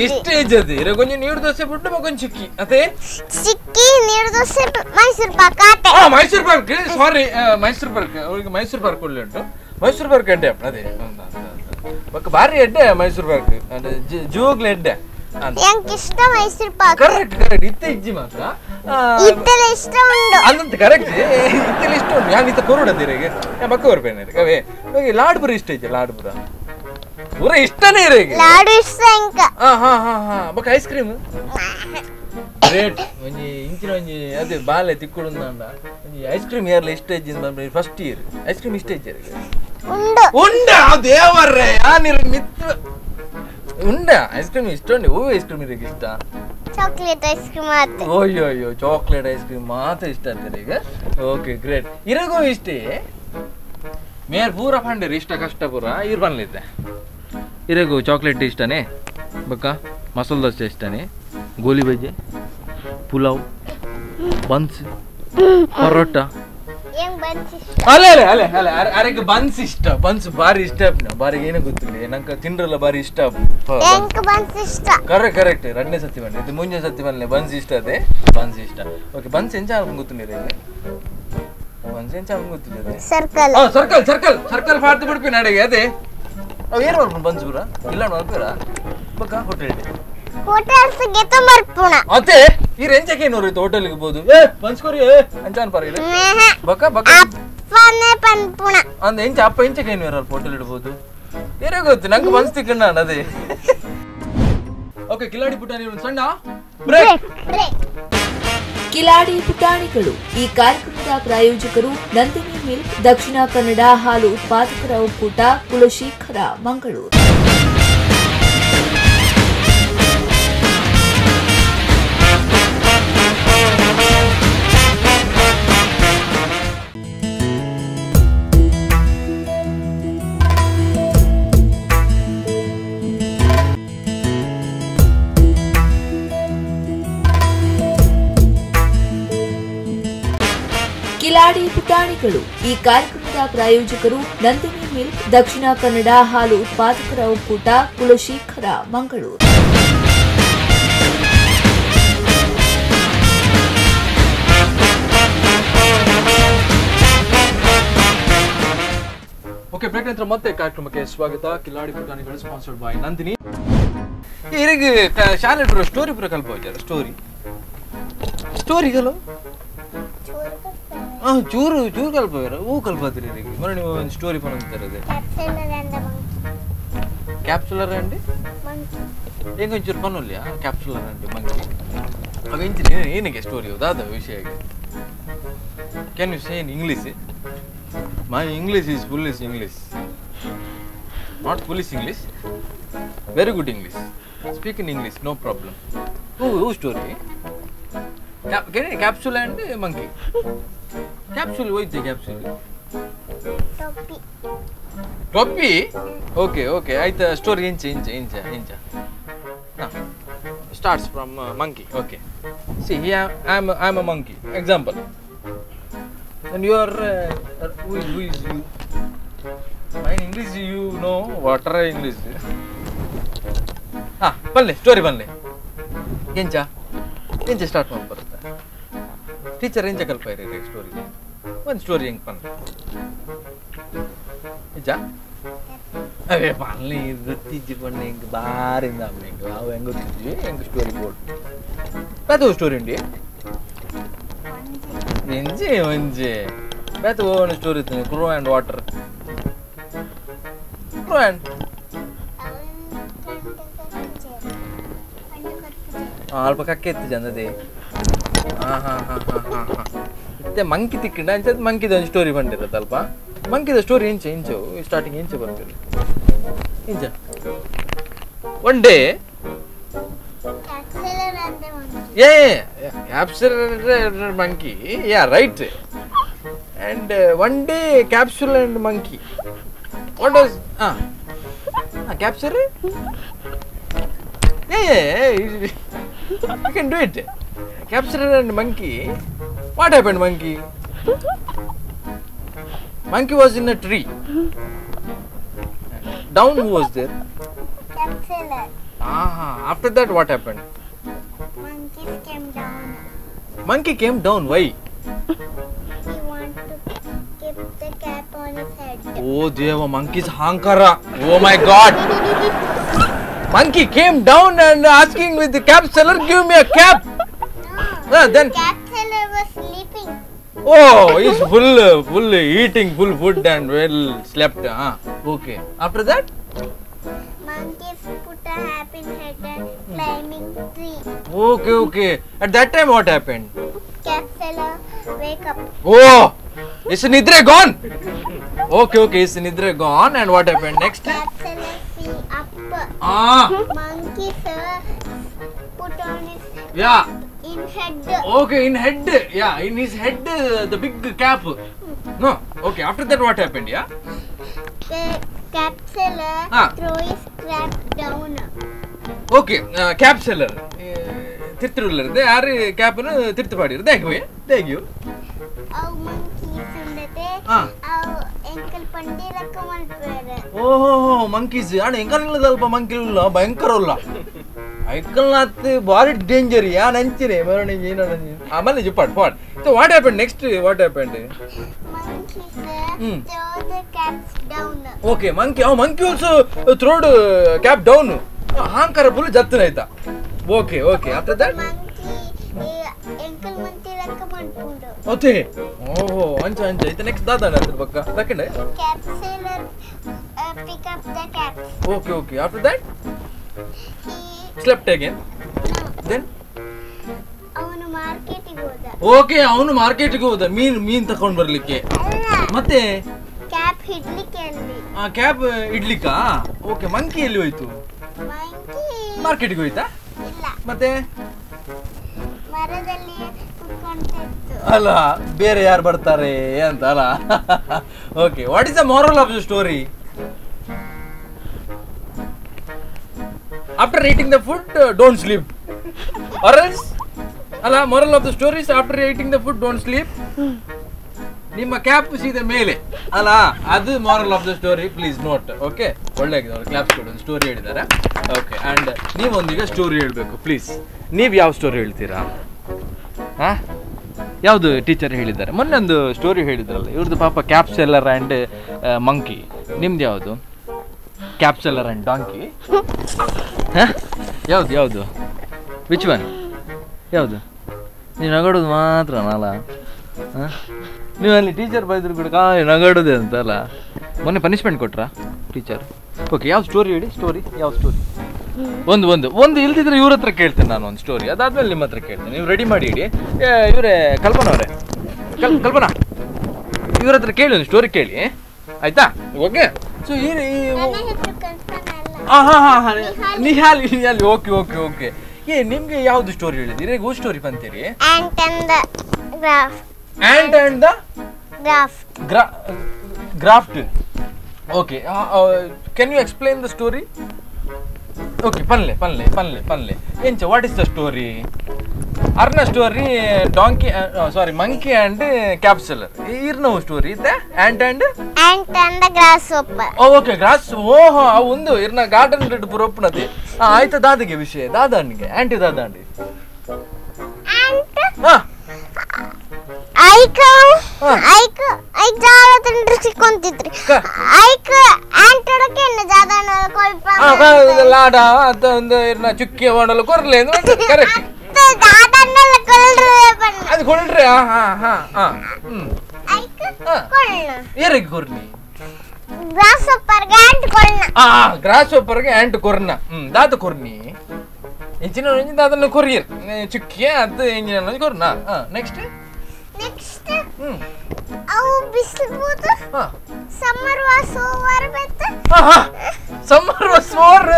ಇಷ್ಟ ಇಜ್ಜದೆ ಇರ ಕೊಂಚ ನೀರು ದೋಸೆ ಬಿಟ್ಟು ಮಗೊಂದು ಚಿಕ್ಕಿ ಅದೇ ಚಿಕ್ಕಿ ನೀರು ದೋಸೆ ಮೈಸೂರು ಪಾಕ್ ಮೈಸೂರು ಪಾರ್ಕ್ ಸಾರಿ ಅವಳಿಗೆ ಮೈಸೂರು ಪಾರ್ಕ್ ಒಳ್ಳೆ ಉಂಟು ಮೈಸೂರು ಪಾರ್ಕ್ ಎಡ್ಡೆ ಅದೇ ಬಕ್ಕ ಭಾರಿ ಎಡ್ಡೆ ಮೈಸೂರು ಪಾರ್ಕ್ ಜೂಗ್ಲ ಎಡ್ಡೆ ಇಷ್ಟ ಮೈಸೂರು ಪಾಕ್ ಕರೆಕ್ಟ್ ಇತ್ತೆ ಇಜ್ಜಿ ಮಾತ್ರ ಇತ್ತಲೆ ಇಷ್ಟ ಉಂಡು ಅಂದಂತ ಕರೆಕ್ಟ್ ಇತ್ತಲೆ ಇಷ್ಟ ಉಂಟು ಹ್ಯಾಂಗ ಇತ್ತ ಕೊರೋಡದಿರಿಗೆ ಬಕ್ಕ ಬರ್ಬೇನೆ ಅವೇ ಲಾಡ್ಪುರ ಇಷ್ಟ ಐತೆ ಲಾಡ್ಪುರ ಪೂರ ಇಷ್ಟನೇ ಇರಿಗೆ ಲಾಡು ಇಷ್ಟ ಇಂಕ ಬಕ್ಕ ಐಸ್ ಕ್ರೀಮ್ ಗ್ರೇಟ್ ಒಂಜಿ ಇಂಚಿನ ಒಂಜಿ ಅದೇ ಬಾಲೆ ತಿಕ್ಕೊಡುಂದ ಒಂಜಿ ಐಸ್ ಕ್ರೀಮ್ ಯಾರ್ಲ ಇಷ್ಟ ಇಜ್ಜಿಂದ ಫಸ್ಟ್ ಇಯರ್ ಐಸ್ ಕ್ರೀಮ್ ಇಷ್ಟ ಇಜ್ಜಿ ಉಂಡ ದೇವರ್ರೆ ಯಾನಿರ ಮಿತ್ರ ಉಂಡ ಐಸ್ ಕ್ರೀಮ್ ಇಷ್ಟ ಉಂಡೆ ಹೂವು ಐಸ್ ಕ್ರೀಮ್ ಇರಿಗೆ ಇಷ್ಟ ಚಾಕ್ಲೇಟ್ ಐಸ್ ಕ್ರೀಮ್ ಮಾತ್ರ ಅಯ್ಯೋ ಚಾಕ್ಲೇಟ್ ಐಸ್ ಕ್ರೀಮ್ ಮಾತ್ರ ಇಷ್ಟ ಅಂತಾರೆ ಈಗ ಓಕೆ ಗ್ರೇಟ್ ಇರಗೂ ಇಷ್ಟೇ ಮೇರ್ ಪೂರ ಪಂಡೇರಿ ಇಷ್ಟ ಕಷ್ಟ ಪೂರ ಇರ್ ಬಂದಿದ್ದೆ ಇರಗೂ ಚಾಕ್ಲೇಟ್ ಇಷ್ಟನೇ ಬಕ್ಕ ಮಸಾಲೆ ದೋಸೆ ಇಷ್ಟನೇ ಗೋಲಿ ಬಜ್ಜಿ ಪುಲಾವ್ ಬನ್ಸ್ ಪರೋಟ ಅರೆಗೆ ಬನ್ಸ್ ಇಷ್ಟ ಬನ್ಸ್ ಬಾರಿ ಇಷ್ಟ ಬಾರಿ ಏನೋ ಗೊತ್ತಿಲ್ಲ ನಂಗೆ ತಿಂಡ್ರಲ್ಲ ಬಾರಿ ಇಷ್ಟ ಕರೆಕ್ಟ್ ಎರಡನೇ ಸತಿ ಬನ್ನಿ ಇದು ಮುಂಜೆ ಸತಿ ಬನ್ನಿ ಬನ್ಸ್ ಇಷ್ಟ ಅದೇ ಬನ್ಸ್ ಇಷ್ಟ ಓಕೆ ಬನ್ಸ್ ಎಂಚ ಗೊತ್ತಿಲ್ಲ ಬನ್ಸ್ ಎಂಚ ಗೊತ್ತಿಲ್ಲ ಸರ್ಕಲ್ ಪಾಡ್ದು ಬಿಡ್ತೀನಿ ಅಡೆಗೆ ಅದೇ ಅವು ಏನು ಮಾಡ್ಕೊಂಡು ಬನ್ಸ್ ಪೂರ ಇಲ್ಲ ಮಾಡ್ತೀರ ಬಕ್ಕ ಹೋಟೆಲ್ಸ್ ಗೆ ತುಂಬರ್ಪುಣ ಅತ್ತೆ ಈ ರೇಂಜಕ್ಕೆ ಏನು ಹೋಯ್ತು ಹೋಟೆಲ್ಗೆ ಬೋದು ಬನ್ಸ್ಕೋರಿ ಅಂಚಾನ್ ಪರಗಿಲ್ಲ ಬಕ್ಕ ಅಪ್ಪನೇ ಪನ್ಪುಣ ಅಂದ ಎಂಚ ಅಪ್ಪ ಎಂಚಕ್ಕೆ ಏನು ಇರಲ್ಲ ಹೋಟೆಲ್ ಇಡ್ಬೋದು ಏನೇ ಗೊತ್ತು ನಂಗೆ ಬನ್ಸ್ ತಿಕ್ಕಣ್ಣ ಅದೇ ಓಕೆ ಕಿಲಾಡಿ ಪುಟಾಣಿ ಒಂದು ಸಣ್ಣ ಬ್ರೇಕ್ ಕಿಲಾಡಿ ಪುಟಾಣಿಗಳು ಈ ಕಾರ್ಯಕ್ರಮದ ಪ್ರಾಯೋಜಕರು ನಂದಿನಿ ಮಿಲ್ಕ್ ದಕ್ಷಿಣ ಕನ್ನಡ ಹಾಲು ಉತ್ಪಾದಕರ ಒಕ್ಕೂಟ ಕುಲಶೇಖರ ಮಂಗಳೂರು. ಕಿಲಾಡಿ ಪುಟಾಣಿಗಳು. ಈ ಕಾರ್ಯಕ್ರಮದ ಪ್ರಾಯೋಜಕರು ನಂದಿನಿ ಮಿಲ್ಕ್, ದಕ್ಷಿಣ ಕನ್ನಡ ಹಾಲು ಉತ್ಪಾದಕರ ಒಕ್ಕೂಟ, ಕುಲಶೇಖರ, ಮಂಗಳೂರು. ಓಕೆ, ಬ್ರೇಕ್ ನಂತರ ಮತ್ತೆ ಕಾರ್ಯಕ್ರಮಕ್ಕೆ ಸ್ವಾಗತ. ಕಿಲಾಡಿ ಪುಟಾಣಿಗಳು ಸ್ಪಾನ್ಸರ್ಡ್ ಬೈ ನಂದಿನಿ. ಇರಿಗೆ ಶಾಲೆ ಸ್ಟೋರಿ ಪುರ ಕಲ್ಪ ಸ್ಟೋರಿಗಳು ಚೂರು ಚೂರು ಕಲ್ಪವರ ಹೂ ಕಲ್ಪತ್ರಿ మరి ನೀವು ಒಂದು ಸ್ಟೋರಿ ಪನಂತಾರೆ ಕ್ಯಾಪ್ಸುಲರ್ ಅಂడి ಹೆಂಗ ಒಂಚೂರು ಪನ್ನೊಲ್ಯ ಕ್ಯಾಪ್ಸುಲರ್ ಅಂడి ಮಂಗಿ ಅವೆಂಚಿನ ಏನಕ್ಕೆ ಸ್ಟೋರಿ ದಾದ ವಿಷಯಕ್ಕೆ can you say in English? My English is foolish English. Not foolish English. Very good English. Speak in English, no problem. Who story? Capsule and monkey. Capsule, what is the capsule? Topi. Topi? Okay, okay. I the story incha. Starts from monkey. Okay. See, here I am a monkey. Example. And you are who is you? My English you know what are English? ಬನ್ನಿ ಸ್ಟೋರಿ ಬನ್ನಿ. ಎಂಚ ಸ್ಟಾರ್ಟ್ ಮಾಡಿ ಬರುತ್ತೆ ಟೀಚರ್ ಎಂಚ ಕಲ್ಪ ಇರಿ ಸ್ಟೋರಿ ಒಂದು ಸ್ಟೋರಿ ಹೆಂಗೆ ಬನ್ನಿ ಎಂಚ ಅವೇ ಬನ್ನಿ ಗೊತ್ತಿಜ್ಜಿ ಬನ್ನಿ ಹೆಂಗೆ ಬಾರಿಂದ ಹೆಂಗೆ ಅವು ಹೆಂಗೆ ಗೊತ್ತಿದ್ವಿ ಹೆಂಗೆ ಸ್ಟೋರಿ ಬೋರ್ಡ್ ಅದು ಸ್ಟೋರಿ ಉಂಡಿ ಒಂಜೆ ಬೇತು ಒಂದು ಸ್ಟೋರಿ ಇತ್ತು ಕ್ರೋ ಆ್ಯಂಡ್ ವಾಟರ್ ಕ್ರೋ ಆ್ಯಂಡ್ ಅಲ್ಪ ಕಕ್ಕೆ ಎತ್ತು ಚಂದದೆ ಮತ್ತೆ ಮಂಕಿ ತಿಕ್ಕಿಂಡ ಅಂಚದ ಮಂಕಿದ ಒಂದು ಸ್ಟೋರಿ ಬಂದಿರತ್ತೆ ಅಲ್ಪ ಮಂಕಿದ ಸ್ಟೋರಿ ಇಂಚು ಸ್ಟಾರ್ಟಿಂಗ್ ಇಂಚು ಬರ್ತೀರಿ ಇಂಚ one day capsule monkey, yeah, right. And one day capsule and monkey. What was capsule? Yeah, you can do it. Capsule and monkey. What happened, monkey? Monkey was in a tree. Down who was there? Capsule. After that what happened? Monkey came down. Monkey came down, why? He wanted to keep the cap on his head. Oh Deva, monkey's hankara. Oh my god. Monkey came down and asking with the cap seller, give me a cap. No, then cap seller was sleeping. Oh, he's full eating full food and well slept. Okay. After that? Monkeys put a cap in head and climbing tree. Okay. At that time what happened? Cap seller wake up. Oh, is Nidre gone? Okay, is Nidre gone and what happened next? Cap seller see up. Monkey sir put on his in head. Okay, in head. Yeah, in his head the big cap. No. Okay, after that what happened? Yeah. The cap seller throw his cap down. Okay, cap seller. ತಿರ್ತಿರುಲ್ಲರದೆ ಯಾರು ಕ್ಯಾಪನ್ನು ತಿರ್ತಿ ಪಾಡಿರು thank you ಅವು ಮಂಕೀಸ್ ಉಂಡತೆ ಅವು ಎಂಕಲ್ ಪಂಡಿ ರಕ್ಕ ಮಲ್ಪೇರೆ ಓಹೋ ಮಂಕೀಸ್ ಅಣ್ಣ ಎಂಕಲ್ ಇಲ್ಲದಲ್ಪ ಮಂಕಿಲ್ ಇಲ್ಲ ಭಯಂಕರ ಇಲ್ಲ ಐಕಲ್ನಾತ್ ಬಾರಿ ಡೇಂಜರ್ ಯಾ ನಂಚಿನೆ ಮರಣಿ ಏನೋ ಆಮೇಲೆ ಜುಪಾಟ್ ಪಾಟ್ so what happen next what happen monkeys throw the caps down. Okay, monkey also throwed cap down. ಹಾಂಕರ ಫುಲ್ ಜತ್ತನ ಆಯ್ತಾ ಓಕೆ after that ಎಂಕಲ್ ಮಂತಿ ರಕ್ಕ ಮಾಡ್ಕೊಂಡು ಓಕೆ ಓಹೋ ಅಂಚ ಐತೆ ನೆಕ್ಸ್ಟ್ ದಾದಾನ ಅದ್ರ ಪಕ್ಕ second cap seller pick up the caps. Okay, after that he slept again. Then ಅವನು ಮಾರ್ಕೆಟಿಗೆ ಹೋದ. ಓಕೆ ಅವನು ಮಾರ್ಕೆಟಿಗೆ ಹೋದ ಮೀನ್ ತಕೊಂಡು ಬರ್ಲಿಕ್ಕೆ ಮತ್ತೆ ಕ್ಯಾಪ್ ಹಿಡ್ಲಿಕ್ಕೆ ಅಲ್ಲಿ ಕ್ಯಾಪ್ ಇಡ್ಲಿಕ್ಕಾ ಓಕೆ ಮಂಕಿ ಎಲ್ಲಿ ಹೋಯ್ತು ಮಂಕಿ ಮಾರ್ಕೆಟಿಗೆ ಹೋಯ್ತಾ ಇಲ್ಲ ಮತ್ತೆ ಮರದಲ್ಲಿ ಕುತ್ಕೊಂಡಿತ್ತು ಅಲ್ಲ ಬೇರೆ ಯಾರು ಬರ್ತಾರೆ ಅಂತ ಅಲ್ಲ okay what is the moral of the story after eating the food don't sleep or else ಅಲ್ಲ moral of the story is after eating the food don't sleep ನಿಮ್ಮ ಕ್ಯಾಪ್ ಸೀದಾ ಮೇಲೆ ಅಲ್ಲ, ಅದು moral of the story. Please note. Okay, ಒಳ್ಳೆ ಕ್ಲಾಪ್ಸ್ ಕೊಡು. ಸ್ಟೋರಿ ಹೇಳಿದ್ದಾರೆ. ಓಕೆ, ಆ್ಯಂಡ್ ನೀವೊಂದೀಗ ಸ್ಟೋರಿ ಹೇಳಬೇಕು ಪ್ಲೀಸ್. ನೀವು ಯಾವ ಸ್ಟೋರಿ ಹೇಳ್ತೀರಾ? ಹಾಂ, ಯಾವುದು ಟೀಚರ್ ಹೇಳಿದ್ದಾರೆ? ಮೊನ್ನೆ ಒಂದು ಸ್ಟೋರಿ ಹೇಳಿದ್ರಲ್ಲ ಇವ್ರದ್ದು ಪಾಪ ಕ್ಯಾಪ್ಸೆಲ್ಲರ್ ಆ್ಯಂಡ್ ಮಂಕಿ. ನಿಮ್ದು ಯಾವುದು? ಕ್ಯಾಪ್ಸೆಲ್ಲರ್ ಆ್ಯಂಡ್ ಡಾಂಕಿ? ಹಾಂ, ಯಾವುದು ವಿಚ್ ಒನ್? ಯಾವುದು? ನೀವು ನಗಾಡೋದು ಮಾತ್ರ ಅಲ್ಲ. ಹಾಂ, ನೀವು ಅಲ್ಲಿ ಟೀಚರ್ ಬೈದ್ರು ಕೂಡ ನಗಾಡೋದೆ ಅಂತಲ್ಲ. ಮೊನ್ನೆ ಪನಿಷ್ಮೆಂಟ್ ಕೊಟ್ರಾ ಟೀಚರ್? ಓಕೆ, ಯಾವ ಸ್ಟೋರಿ ಹೇಳಿ. ಸ್ಟೋರಿ ಯಾವ ಸ್ಟೋರಿ? ಒಂದು ಇಲ್ದಿದ್ರೆ ಇವ್ರ ಹತ್ರ ಕೇಳ್ತೇನೆ ನಾನು ಒಂದು ಸ್ಟೋರಿ. ಅದಾದ್ಮೇಲೆ ನಿಮ್ಮ ಹತ್ರ ಕೇಳ್ತೇನೆ. ನೀವು ರೆಡಿ ಮಾಡಿ ಇಡಿ. ಇವರೇ ಕಲ್ಪನಾ ಅವರೇ, ಕಲ್ಪನಾ ಇವ್ರ ಹತ್ರ ಕೇಳಿ ಒಂದು ಸ್ಟೋರಿ ಕೇಳಿ, ಆಯ್ತಾ? ಓಕೆ. ಸೊ ನಿಹಾಲ್. ಓಕೆ. ನಿಮ್ಗೆ ಯಾವ್ದು ಸ್ಟೋರಿ ಹೇಳಿದಿರಿ? ಗೋ ಸ್ಟೋರಿ ಬಂತೀರಿ? Ant and the graft. Okay, can you explain the story? Okay, ಪನ್ಲೆ ಎಂಚ ವಾಟ್ ಇಸ್ ದ ಸ್ಟೋರಿ? ಅರ್ನ story donkey monkey and cap seller. ಇರ್ನ ಸ್ಟೋರಿ ಇದೆ ant and grasshopper. Okay, grass. ಓಹೋ, ಒಂದು ಇರ್ನ ಗಾರ್ಡನ್ ರೆಡ್ ಪುರೋಪನದೆ. ಆಯ್ತಾ, ದಾದಿಗೆ ವಿಷಯ ದಾದಾಂಡಿಗೆ ಆಂಟಿ ದಾದಾಂಡಿ. ಹಾ, ಲಾಡ ಅಂತ ಒಂದು ಚುಕ್ಕಿ ಮಾಡಲು ಕೊರ್ಲೆ ಕರೆಕ್ಟ್. ಅದು ಕೊಳ್ರಿ. ಏರಿಗೆ ಕೊರ್ನಿ? ಗ್ರಾಸ್ ಹೋಪ್ಪರ್ಗೆ ಆಂಟ್ ಕೊರ್ನ. ದಾದ ಕೊರ್ನಿ ಎಂಚಿನ ದಾದನ್ನ ಕೊರಿಯರ್ ಚುಕ್ಕಿ ಅದು ಎಂಜಿನ ಕೊರ್ನ. ನೆಕ್ಸ್ಟ್ ಅವು ಬಿಸಿಲು ಹೋದ. ಸಮ್ಮರ್ ವಾಸ್ ಓವರ್ ಬೆತ್ತ. ಸಮ್ಮರ್ ವಾಸ್ ಓವರ್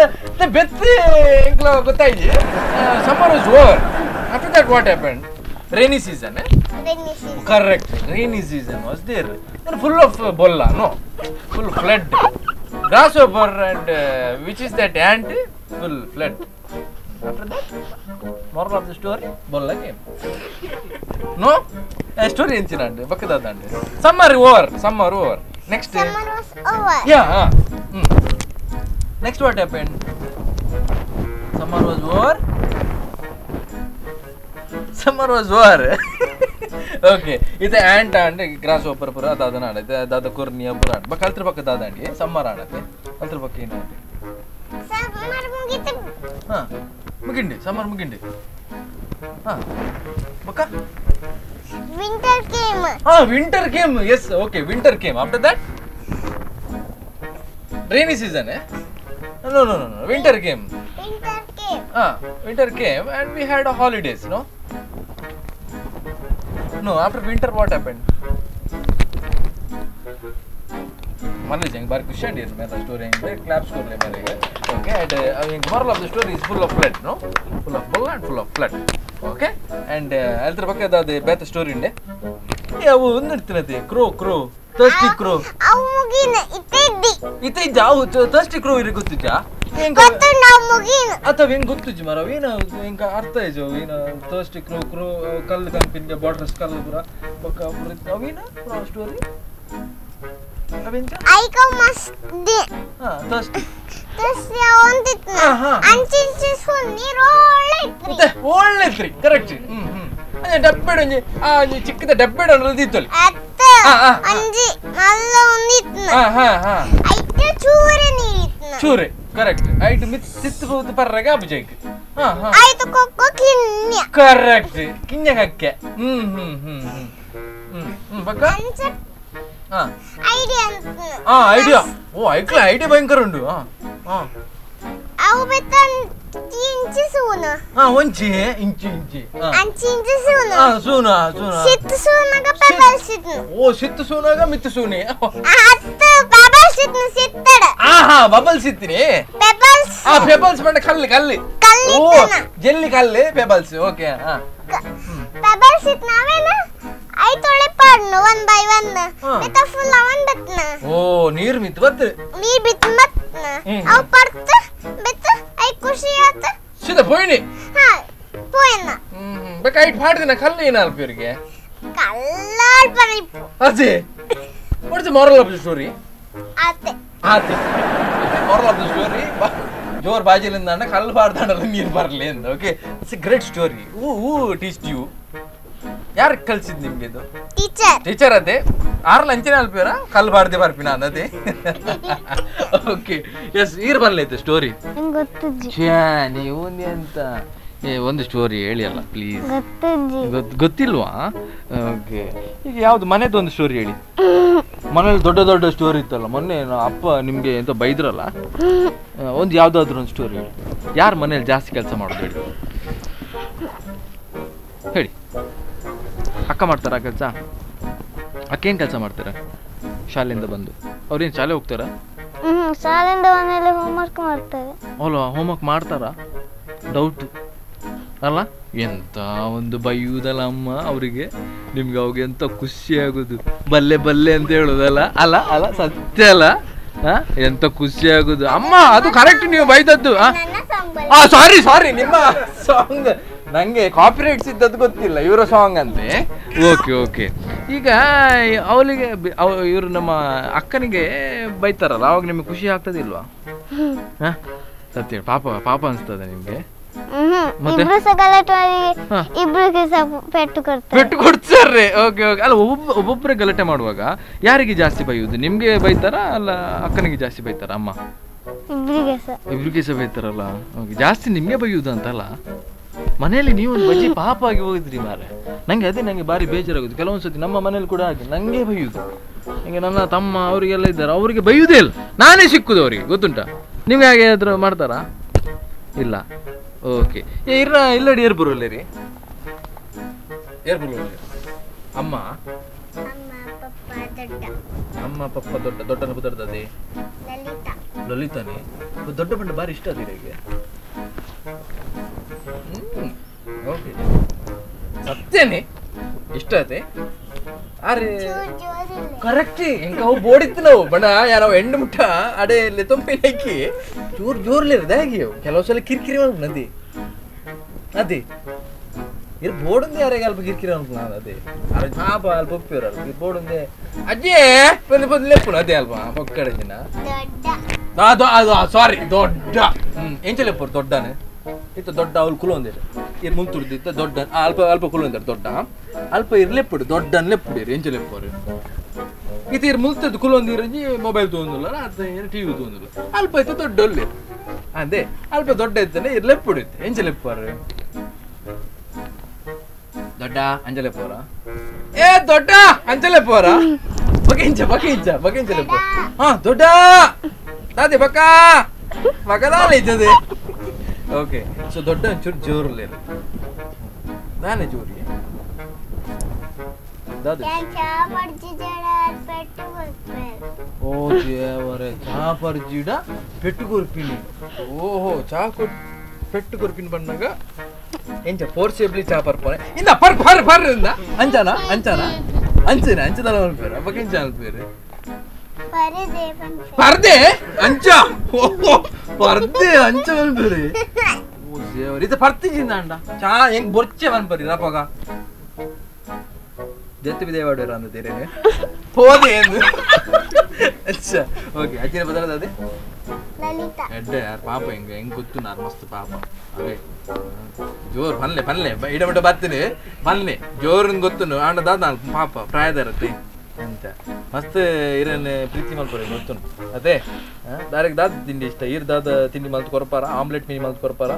ಬೆತ್ತ ಎಂಕ್ಲ ಗೊತ್ತಾಯ್ತು. Summer was over. After that what happened? Rainy season. Correct, rainy season was there. Full of bolla, no, full flood. Grasshopper and which is that ant? Full flood. After that, moral of the story, bolla came. No, a story enchirande bakkadadande. Summer over. Next. Summer was over. Yeah. Next what happened? Summer was over. Okay, ಇದು ಆಂಟ್ ಅಂಡ್ ಗ್ರಾಸ್ ಹೋಪರ್ ಪುರ ಅದಾದನ ಆಡೈತೆ. ಅದಾದ ಕೊರ್ನಿಯ ಪುರ ಆಡ ಕಲ್ತ್ರ ಪಕ್ಕ ದಾದಾಂಡಿ ಸಮ್ಮರ್ ಆಡತ್ತೆ. ಕಲ್ತ್ರ ಪಕ್ಕ ಏನು ಸಮ್ಮರ್ ಮುಗಿತು. ಹಾ, ಮುಗಿಂಡಿ ಸಮ್ಮರ್ ಮುಗಿಂಡಿ. ಹಾ, ಬಕ್ಕ winter came. Yes, okay, winter came. After that, rainy season. No, winter came. Winter came and we had a holidays, no, after winter what happened? Manoj jeng bar question is my story and claps kar le mare. Okay, and moral of the story is full of flood, no, full of bolla and full of flood. Okay, and altra pakkada the beta story inde avu undirtinade crow thirsty crow avu mugina ite javu thirsty crow ire gottija ಗೊತ್ತು ನಾವು ಮುಗಿನ ಅಥವಾ ಹೆಂಗ್ ಗೊತ್ತುಜಿ ಮರ ಏನ ಹೆಂಗ ಅರ್ಥ ಇಜೋ ಏನ thirsty crow ಕಲ್ಲು ಕಂಪಿನ ಬಾರ್ಡರ್ಸ್ ಕಲ್ಲು ಪುರ ಬಕ್ಕ ಪುರ ಅವೇನ ಸ್ಟೋರಿ ಅವೆಂಚ ಐಕ ಮಸ್ತ್ ದಿ thirsty ಒಂದಿತ್ನ ಅಂಚಿಂಚಿ ಸುನ್ನಿ ಒಳ್ಳೆತ್ರಿ ಕರೆಕ್ಟ್. ಅದೇ ಡಬ್ಬೆಡ್ ಒಂಜಿ ಚಿಕ್ಕದ ಡಬ್ಬೆಡ್ ಅನ್ನೋದಿತ್ತಲ್ಲಿ ಅತ್ತ ಅಂಜಿ ನಲ್ಲ ಒಂದಿತ್ನ ಐತೆ ಚೂರೆ ಕರೆಕ್ಟ್. ಐಟು ಸಿತ್ತು ಹೋದ ಪರ್ರಗೆ ಅಭಿಜಯಕ್ ಐತು ಕೊಕ್ಕೊ ಕಿನ್ಯ ಕರೆಕ್ಟ್ ಕಿನ್ಯ ಕಕ್ಕೆ. ಬಕ್ಕ ಐಡಿಯಾ ಓ ಐಕ್ಲ ಐಡಿಯಾ ಭಯಂಕರ ಉಂಡು. ಅವು ಬೆತ್ತನ್ ಇಂಚಿ ಸೂನ ಒಂಚಿ ಇಂಚಿ ಅಂಚಿ ಇಂಚಿ ಸೂನ ಸಿತ್ತು ಸೂನಗ ಪೆಬಲ್ ಸಿತ್ನು. ಓ ಸಿತ್ತು ಸೂನಗ ಮಿತ್ತು ಸೂನಿ ಅತ್ತ ಪೆಬಲ್ ಸಿತ್ನು ಸಿತ್ತಡ. ಬಬಲ್ ಸಿತ್ತಿನಿ ಪೆಬಲ್ಸ್ ಪೆಬಲ್ಸ್ ಬಂಡ ಕಲ್ಲಿ ಓ ಜೆಲ್ಲಿ ಕಲ್ಲಿ ಪೆಬಲ್ಸ್. ಓಕೆ, ಪೆಬಲ್ ಸಿತ್ ನಾವೇನ ಐತೊಳೆ ಪಾಡ್ನು 1 by 1 ಬೆತ್ತ ಫುಲ್ ಅವನ್ ಬತ್ನ. ಓ ನೀರ್ ಮಿತ್ ಬತ್ ನೀರ್ ಬಿತ್ ಮತ್ನ ಅವು ಪಡ್ತ ಬೆತ್ತ ಐ ಖುಷಿ ಆತ ಸಿದ ಪೋಯಿನಿ. ಪೋಯನ್ನ ಬೇಕ ಐಟ್ ಪಾಡ್ದಿನ ಕಲ್ಲು ಏನ ಅಲ್ಪಿರ್ಗೆ ಕಲ್ಲಾಡ ಅದೇ what's the moral of the story? ಆತೆ moral of the story ಜೋರ್ ಬಾಜಿಲಿಂದ ಅಣ್ಣ ಕಲ್ಲು ಬಾರ್ದಾಡಲ್ಲ ನೀರು ಬರಲಿ ಅಂತ. Okay, it's a great story. Who teached you? ಯಾರು ಕಲ್ಸಿದ್ ನಿಮ್ಗೆ ಇದು? ಟೀಚರ್ ಅದೇ ಆರ್ಲ ಅಂಚಿನ ಅಲ್ಪಿರ ಕಲ್ಲು ಬಾರ್ದೆ ಬರ್ಪಿನ ಅನ್ನದೇ. ಓಕೆ, ಎಸ್ ಈರ್ ಬರ್ಲೈತೆ ಸ್ಟೋರಿ ನೀವು ಅಂತ ಒಂದು ಸ್ಟೋರಿ ಹೇಳಿ ಅಲ್ಲ ಪ್ಲೀಸ್. ಗೊತ್ತಿಲ್ವಾ? ಓಕೆ, ಈಗ ಯಾವ್ದು ಮನೆದು ಒಂದು ಸ್ಟೋರಿ ಹೇಳಿ. ಮನೇಲಿ ದೊಡ್ಡ ದೊಡ್ಡ ಸ್ಟೋರಿ ಇತ್ತಲ್ಲ ಮೊನ್ನೆ ಅಪ್ಪ ನಿಮ್ಗೆ ಎಂತ ಬೈದ್ರಲ್ಲ, ಒಂದು ಯಾವ್ದಾದ್ರು ಒಂದು ಸ್ಟೋರಿ ಹೇಳಿ. ಯಾರು ಮನೇಲಿ ಜಾಸ್ತಿ ಕೆಲಸ ಮಾಡೋದು ಹೇಳಿ ಹೇಳಿ. ಅಕ್ಕ ಮಾಡ್ತಾರ ಕೆಲಸ? ಅಕ್ಕ ಏನ್ ಕೆಲಸ ಮಾಡ್ತಾರೆ ಶಾಲೆಯಿಂದ ಬಂದು? ಅವ್ರೇನು ಶಾಲೆ ಹೋಗ್ತಾರ? ಶಾಲೆಯಿಂದ ಮನೇಲಿ ಹೋಮ್ವರ್ಕ್ ಮಾಡ್ತಾರೆ. ಅಲ್ವಾ, ಹೋಮ್ವರ್ಕ್ ಮಾಡ್ತಾರ? ಡೌಟ್ ಅಲ್ಲ, ಎಂತ ಒಂದು ಬೈಯುವುದಲ್ಲ ಅಮ್ಮ ಅವರಿಗೆ. ನಿಮ್ಗೆ ಅವಾಗ ಎಂತ ಖುಷಿ ಆಗುದು, ಬಲ್ಲೆ ಬಲ್ಲೆ ಅಂತ ಹೇಳುದಲ್ಲ. ಅಲ್ಲ ಅಲ್ಲ ಸತ್ಯ ಅಲ್ಲ, ಎಂತ ಖುಷಿ ಆಗುದು ಅಮ್ಮ. ಅದು ಕರೆಕ್ಟ್ ನೀವು ಬೈದದ್ದು. ಸಾರಿ ಸಾರಿ, ನಿಮ್ಮ ಸಾಂಗ್ ನಂಗೆ ಕಾಪಿರೈಟ್ಸ್ ಇದ್ದದ್ದು ಗೊತ್ತಿಲ್ಲ, ಇವರ ಸಾಂಗ್ ಅಂತೆ. ಓಕೆ ಓಕೆ, ಈಗ ಅವಳಿಗೆ ಇವರು ನಮ್ಮ ಅಕ್ಕನಿಗೆ ಬೈತಾರಲ್ಲ, ಅವಾಗ ನಿಮ್ಗೆ ಖುಷಿ ಆಗ್ತದಿಲ್ವಾ? ಸತ್ಯ, ಪಾಪ ಪಾಪ ಅನ್ಸ್ತದೆ ನಿಮ್ಗೆ? ಪೆಟ್ಟು ಕೊಡ್ತಾರೆ. ಓಕೆ ಓಕೆ, ಅಲ್ಲ ಒಬ್ಬೊಬ್ಬರೇ ಗಲಾಟೆ ಮಾಡುವಾಗ ಯಾರಿಗೆ ಜಾಸ್ತಿ ಬೈಯುವುದು? ನಿಮ್ಗೆ ಬೈತಾರ ಅಲ್ಲ ಅಕ್ಕನಿಗೆ ಜಾಸ್ತಿ ಬೈತಾರ? ಅಮ್ಮ ಇಬ್ರಿಗೆ ಸಹ ಬೈತಾರಲ್ಲ. ಓಕೆ, ಜಾಸ್ತಿ ನಿಮ್ಗೆ ಬೈಯುವುದು ಅಂತಲ್ಲ. ಮನೆಯಲ್ಲಿ ನೀವು ಒಂದು ಬಜ್ಜಿ ಪಾಪ ಆಗಿ ಹೋಗಿದ್ರಿ ಮಾರೆ. ನಂಗೆ ಅದೇ ನಂಗೆ ಭಾರಿ ಬೇಜಾರಾಗುದು. ಕೆಲವೊಂದ್ಸತಿ ನಮ್ಮ ಮನೇಲಿ ಕೂಡ ಹಾಗೆ ನಂಗೆ ಬೈಯುವುದು. ಹಿಂಗೆ ನನ್ನ ತಮ್ಮ ಅವರಿಗೆಲ್ಲ ಇದ್ದಾರೆ, ಅವರಿಗೆ ಬೈಯುವುದೇ ಇಲ್ಲ, ನಾನೇ ಸಿಕ್ಕುದು ಅವರಿಗೆ. ಗೊತ್ತುಂಟಾ ನಿಮ್ಗೆ? ಹಾಗೆ ಆದ್ರೂ ಮಾಡ್ತಾರಾ? ಇಲ್ಲ. ಓಕೆ, ಇಲ್ಲಡಿ ಏರ್ಪುರಲ್ಲೇ ರೀ? ಏರ್ಪುರ ಅಮ್ಮ ಅಮ್ಮ ಪಪ್ಪ ದೊಡ್ಡ ದೊಡ್ಡನ ದೊಡ್ಡದೇ ಲಲಿತಾನೆ ದೊಡ್ಡ ಬಂಡ ಬಾರಿ ಇಷ್ಟ ಅದಿರಿಗೆ. ಓಕೆ, ಸತ್ಯನೇ ಇಷ್ಟ ಅದೇ. ಅರೆ ಕರೆಕ್ಟ್, ಎಂಕ ಅವು ಬೋಡಿತ್ತು ನಾವು ಬಣ್ಣ ಯಾರೋ ಎಂಡು ಮುಟ್ಟ ಅಡೆ ತೊಂಪಿನಕ್ಕಿ ಜೋರ್ ಜೋರ್ಲಿರದ ಹೇಗೆ ಕೆಲವು ಸಲ ಕಿರಿಕಿರಿ ನದಿ ಅದೇ ಇರ್ ಬೋಡುಂದೆ ಯಾರಿಗೆ ಅಲ್ಪ ಕಿರಿಕಿರಿ ಅನ್ಕೊಂಡು ನಾನು ಅದೇ ಅರೆ ಪಾಪ ಅಲ್ಪ ಒಪ್ಪಿರಲ್ಲ ಬೋಡುಂದೆ ಅಜ್ಜೇ ಪೊಂದು ಪೊಂದು ಲೆಪ್ಪುನು ಅದೇ ಅಲ್ಪ ಪೊಕ್ಕಡೆ ದಿನ ಅದು ಸಾರಿ ದೊಡ್ಡ ಎಂಚ ಲೆಪ್ಪರು ದೊಡ್ಡನೆ ಇತ್ತು ದೊಡ್ಡ ಅವ್ಳು ಕುಲೊಂದಿರು ಇರ್ ಮುಂತುಡ್ದಿತ್ತು ದೊಡ್ಡ ಅಲ್ಪ ಅಲ್ಪ ಕುಲೊಂದಿರು ದೊಡ್ಡ ಅಲ್ಪ ಇರ್ ಲೆಪ್ಪುಡು ದೊಡ್ಡನ್ ಲೆಪ್ಪುಡಿರು ಎಂಚ ಲೆಪ್ಪರು ಇದು ಇರ್ ಮುಲ್ತದ್ದು ಕುಲೊಂದಿರಂಜಿ ಮೊಬೈಲ್ ತೊಗೊಂದಿಲ್ಲ ಟಿವಿ ತೊಗೊಂದಿಲ್ಲ ಅಲ್ಪ ಇತ್ತು ದೊಡ್ಡ ಒಳ್ಳೆ ಅದೇ ಅಲ್ಪ ದೊಡ್ಡ ಇತ್ತಾನೆ ಇರ್ ಲೆಪ್ಪುಡಿತ್ತು ಎಂಚ ಲೆಪ್ಪರು ದೊಡ್ಡ ಅಂಜಲೆ ಪೋರ ಏ ದೊಡ್ಡ ಅಂಜಲೆ ಪೋರ ಬಗೆಂಚ ಬಗೆಂಚ ಬಗೆಂಚಲೆ ಪೋರ ಹಾ ದೊಡ್ಡ ದಾದಿ ಬಕ್ಕ ಬಕದಾಲೆ ಇದ್ದದೆ ಓಕೆ ಸೊ ದೊಡ್ಡ ಒಂಚೂರು ಜೋರ್ಲೆ ನಾನೇ ಜೋರಿ ದಾದಿ ಓ ದೇವರೇ ಚಾ ಪರ್ಜಿಡ ಪೆಟ್ಟು ಕೊರ್ಪಿನಿ ಓಹೋ ಚಾ ಪೆಟ್ಟು ಕೊರ್ಪಿನಿ ಬಂದಾಗ ಎಂಚ ಫೋರ್ಸೇಬ್ಲಿ ಚಾ ಪರ್ಪೋನೆ ಇಂದ ಪರ್ ಪರ್ ಪರ್ ಇಂದ ಅಂಚನ ಅಂಚನ ಅಂಚನೆ ಅಂಚದಲ್ಲ ಅನ್ಪೇರು ಅಪ್ಪ ಕೆಂಚ ಅನ್ಪೇರು ಪರ್ದೆ ಅಂಚ ಪರ್ದೆ ಅಂಚ ಅನ್ಪೇರು ಓ ದೇವರ ಇದು ಪರ್ತಿಜಿಂದ ಅಂಡ ಚಾ ಹೆಂಗ್ ಬೊರ್ಚೆ ಅನ್ಪರಿ ನಪಗ ಜೆತ್ತು ಬಿದೇವಾಡೋರ ಅಂದೇರೆ ಹೋದೆ ಎಂದು ಅಚ್ಚಾ ಓಕೆ ಅಜ್ಜಿನ ಬದಲಾದ ಅದೇ ಎಡ್ಡೆ ಯಾರು ಪಾಪ ಹೆಂಗ್ ಗೊತ್ತು ನಾನು ಮಸ್ತ್ ಪಾಪ ಅವೇ ಜೋರ್ ಬನ್ಲೆ ಬನ್ಲೆ ಇಡಬಿಡ ಬರ್ತೀನಿ ಬನ್ಲೆ ಜೋರನ್ ಗೊತ್ತು ಆಂಡದಾದ ನಾನು ಪಾಪ ಪ್ರಾಯದರತ್ತೆ ಅಂತ ಮಸ್ತ್ ಇರನ್ ಪ್ರೀತಿ ಮಲ್ಪರೆ ಗೊತ್ತು ಅದೇ ಡೈರೆಕ್ಟ್ ದಾದ ತಿಂಡಿ ಇಷ್ಟ ಇರ್ ದಾದ ತಿಂಡಿ ಮಲ್ತು ಕೊರಪಾರ ಆಮ್ಲೆಟ್ ಮೀನು ಮಲ್ತು ಕೊರಪಾರ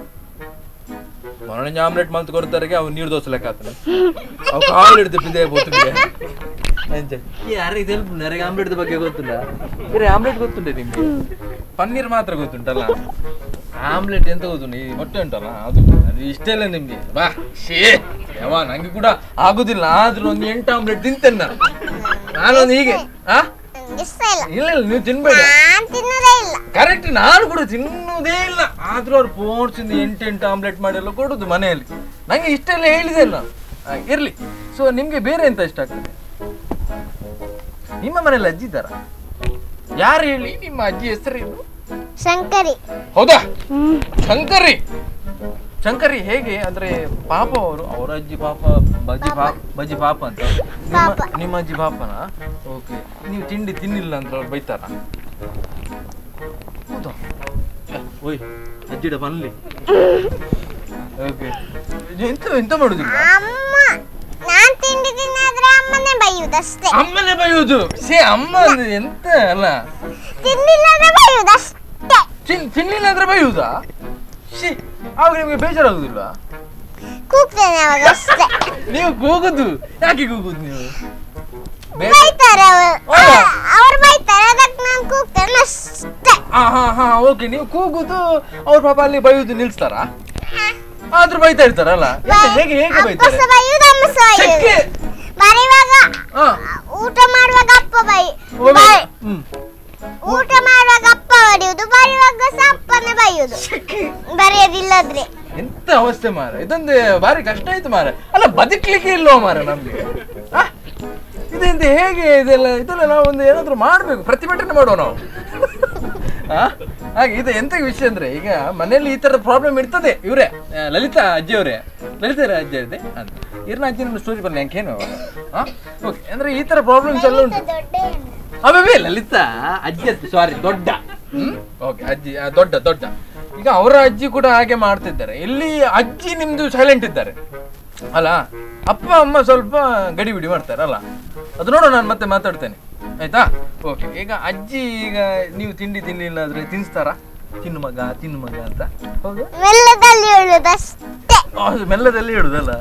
ಮೊನ್ನೆ ಆಮ್ಲೆಟ್ ಮಲ್ತು ಕೊಡ್ತಾರಿಗೆ ಅವ್ ನೀರು ದೋಸೆ ಲೆಕ್ಕ ಆತನೆ ಅವ್ ಕಾಳು ಹಿಡ್ದು ಪಿಂದೆ ಬೋತಿಗೆ ಯಾರು ಇದು ನನಗೆ ಆಮ್ಲೆಟ್ ಬಗ್ಗೆ ಗೊತ್ತಿಲ್ಲ ಬೇರೆ ಆಮ್ಲೆಟ್ ಗೊತ್ತುಂಟೆ ನಿಮ್ಗೆ ಪನ್ನೀರ್ ಮಾತ್ರ ಗೊತ್ತುಂಟಲ್ಲ ಆಮ್ಲೆಟ್ ಎಂತ ಗೊತ್ತುಂಟು ಈ ಮೊಟ್ಟೆ ಉಂಟಲ್ಲ ಅದು ಇಷ್ಟೆಲ್ಲ ನಿಮ್ಗೆ ಬಾ ಶೇ ಯಾವ ನಂಗೆ ಕೂಡ ಆಗುದಿಲ್ಲ ಆದ್ರೂ ಒಂದು 8 ಆಮ್ಲೆಟ್ ತಿಂತೇನೆ ನಾನೊಂದು ಹೀಗೆ ಇಲ್ಲ ಇಲ್ಲ ನೀವು ತಿನ್ಬೇಡ ಕರೆಕ್ಟ್ ನಾನು ಕೂಡ ತಿನ್ನುವುದೇ ಇಲ್ಲ ಆದ್ರೂ ಅವ್ರು ಫೋರ್ಸಿಂದ 8 ಆಮ್ಲೆಟ್ ಮಾಡಿಲ್ಲ ಕೊಡುದು ಮನೆಯಲ್ಲಿ ನಂಗೆ ಇಷ್ಟೆಲ್ಲ ಹೇಳಿದೆ ನಾನು ಇರ್ಲಿ ಸೊ ನಿಮ್ಗೆ ಬೇರೆ ಎಂತ ಇಷ್ಟ ಆಗ್ತದೆ ನಿಮ್ಮ ಮನೇಲಿ ಅಜ್ಜಿ ಇದ್ದಾರ ಯಾರು ಹೇಳಿ ನಿಮ್ಮ ಅಜ್ಜಿ ಹೆಸರೇನು ಶಂಕರಿ ಹೌದಾ ಶಂಕರಿ ಶಂಕರಿ ಹೇಗೆ ಅಂದ್ರೆ ಪಾಪ ಅವರ ಅಜ್ಜಿ ಪಾಪ ಬಜ್ಜಿ ಪಾಪ ಅಂತ ನಿಮ್ಮ ಅಜ್ಜಿ ಪಾಪನ ಓಕೆ ನೀವು ತಿಂಡಿ ತಿನ್ನಿಲ್ಲ ಅಂತ ಅವ್ರು ಬೈತಾರ ಹೌದಾ ಓಯ್ ಅಜ್ಜಿಡ ಬನ್ಲಿ ಓಕೆ ಎಂತ ಮಾಡುದಿಲ್ಲ ನಾನ್ ತಿಂಡಿ ತಿನ್ನಾದ್ರೆ ಅಮ್ಮನೇ ಬೈಯುದಷ್ಟೇ ಅಮ್ಮನೇ ಬೈಯುದು ಅಮ್ಮ ಅಂದ್ರೆ ಎಂತ ಅಲ್ಲ ತಿನ್ನಿಲ್ಲ ಅಂದ್ರೆ ಬೈಯುದಷ್ಟೇ ತಿನ್ನಿಲ್ಲ ಅಂದ್ರೆ ಬೈಯುದಾ ಆವಾಗ ನಿಮ್ಗೆ ಬೇಜಾರಾಗುದಿಲ್ಲ ಕೂಗ್ತೇನೆ ಅವಾಗ ಅಷ್ಟೇ ನೀವು ಕೂಗುದು ಯಾಕೆ ಕೂಗುದು ನೀವು ಬೈತಾರೆ ಅವ್ರು ಬೈತಾರೆ ಅದಕ್ಕೆ ನಾನು ಕೂಗ್ತೇನೆ ಅಷ್ಟೇ ಹಾ ಓಕೆ ನೀವು ಕೂಗುದು ಅವ್ರ ಪಾಪ ಅಲ್ಲಿ ಬೈಯುದು ನಿಲ್ಸ್ತಾರ ಆದ್ರೂ ಬೈತಾ ಇರ್ತಾರಲ್ಲ ಹೇಗೆ ಹೇಗೆ ಬೈತಾರೆ ಬರುವಾಗ ಊಟ ಮಾಡುವಾಗ ಅಪ್ಪ ಊಟ ಮಾಡುವಾಗ ಅಪ್ಪ ಹೊಡೆಯುದು ಬರುವಾಗ ಅಪ್ಪನೇ ಬೈಯುದು ಬರೆಯೋದಿಲ್ಲದ್ರೆ ಎಂತ ಅವಸ್ಥೆ ಮಾರ ಇದೊಂದು ಬಾರಿ ಕಷ್ಟ ಆಯ್ತು ಮಾರ ಅಲ್ಲ ಬದುಕ್ಲಿಕ್ಕೆ ಇಲ್ವೋ ಮಾರ ನಮ್ಗೆ ಇದೆಂತ ಹೇಗೆ ಇದೆಲ್ಲ ನಾವು ಒಂದು ಏನಾದ್ರು ಮಾಡ್ಬೇಕು ಪ್ರತಿಭಟನೆ ಮಾಡುವ ನಾವು ಹಾಗೆ ಇದು ಎಂತ ವಿಷಯ ಅಂದ್ರೆ ಈಗ ಮನೆಯಲ್ಲಿ ಈ ತರ ಪ್ರಾಬ್ಲಮ್ ಇರ್ತದೆ ಇವ್ರೆ ಲಲಿತಾ ಅಜ್ಜಿಯವರೇ ಲಲಿತಾ ಅಜ್ಜಿ ಇದೆ ಅಂತ ಇರ್ನ ಅಜ್ಜಿನ ಸ್ಟೋರಿ ಬರಲಿ ಯಾಕೇನು ಓಕೆ ಅಂದ್ರೆ ಈ ತರ ಪ್ರಾಬ್ಲಮ್ಸ್ ಎಲ್ಲ ಉಂಟು ಅವೇ ಲಲಿತಾ ಅಜ್ಜಿ ಸಾರಿ ದೊಡ್ಡ ಓಕೆ ಅಜ್ಜಿ ದೊಡ್ಡ ಈಗ ಅವರ ಅಜ್ಜಿ ಕೂಡ ಹಾಗೆ ಮಾಡ್ತಿದ್ದಾರೆ ಇಲ್ಲಿ ಅಜ್ಜಿ ನಿಮ್ದು ಸೈಲೆಂಟ್ ಇದ್ದಾರೆ ಅಲ್ಲ ಅಪ್ಪ ಅಮ್ಮ ಸ್ವಲ್ಪ ಗಡಿಬಿಡಿ ಮಾಡ್ತಾರೆ ಅಲ್ಲ ಅದು ನೋಡೋ ನಾನು ಮತ್ತೆ ಮಾತಾಡ್ತೇನೆ ಆಯ್ತಾ ಓಕೆ ಈಗ ಅಜ್ಜಿ ಈಗ ನೀವು ತಿಂಡಿ ತಿನ್ನಿಲ್ಲ ಆದ್ರೆ ತಿನ್ಸ್ತಾರ ತಿನ್ನು ಮಗ ಅಂತ ಹೌದು ಮೆಲ್ಲದಲ್ಲಿ ಹೇಳುದಲ್ಲ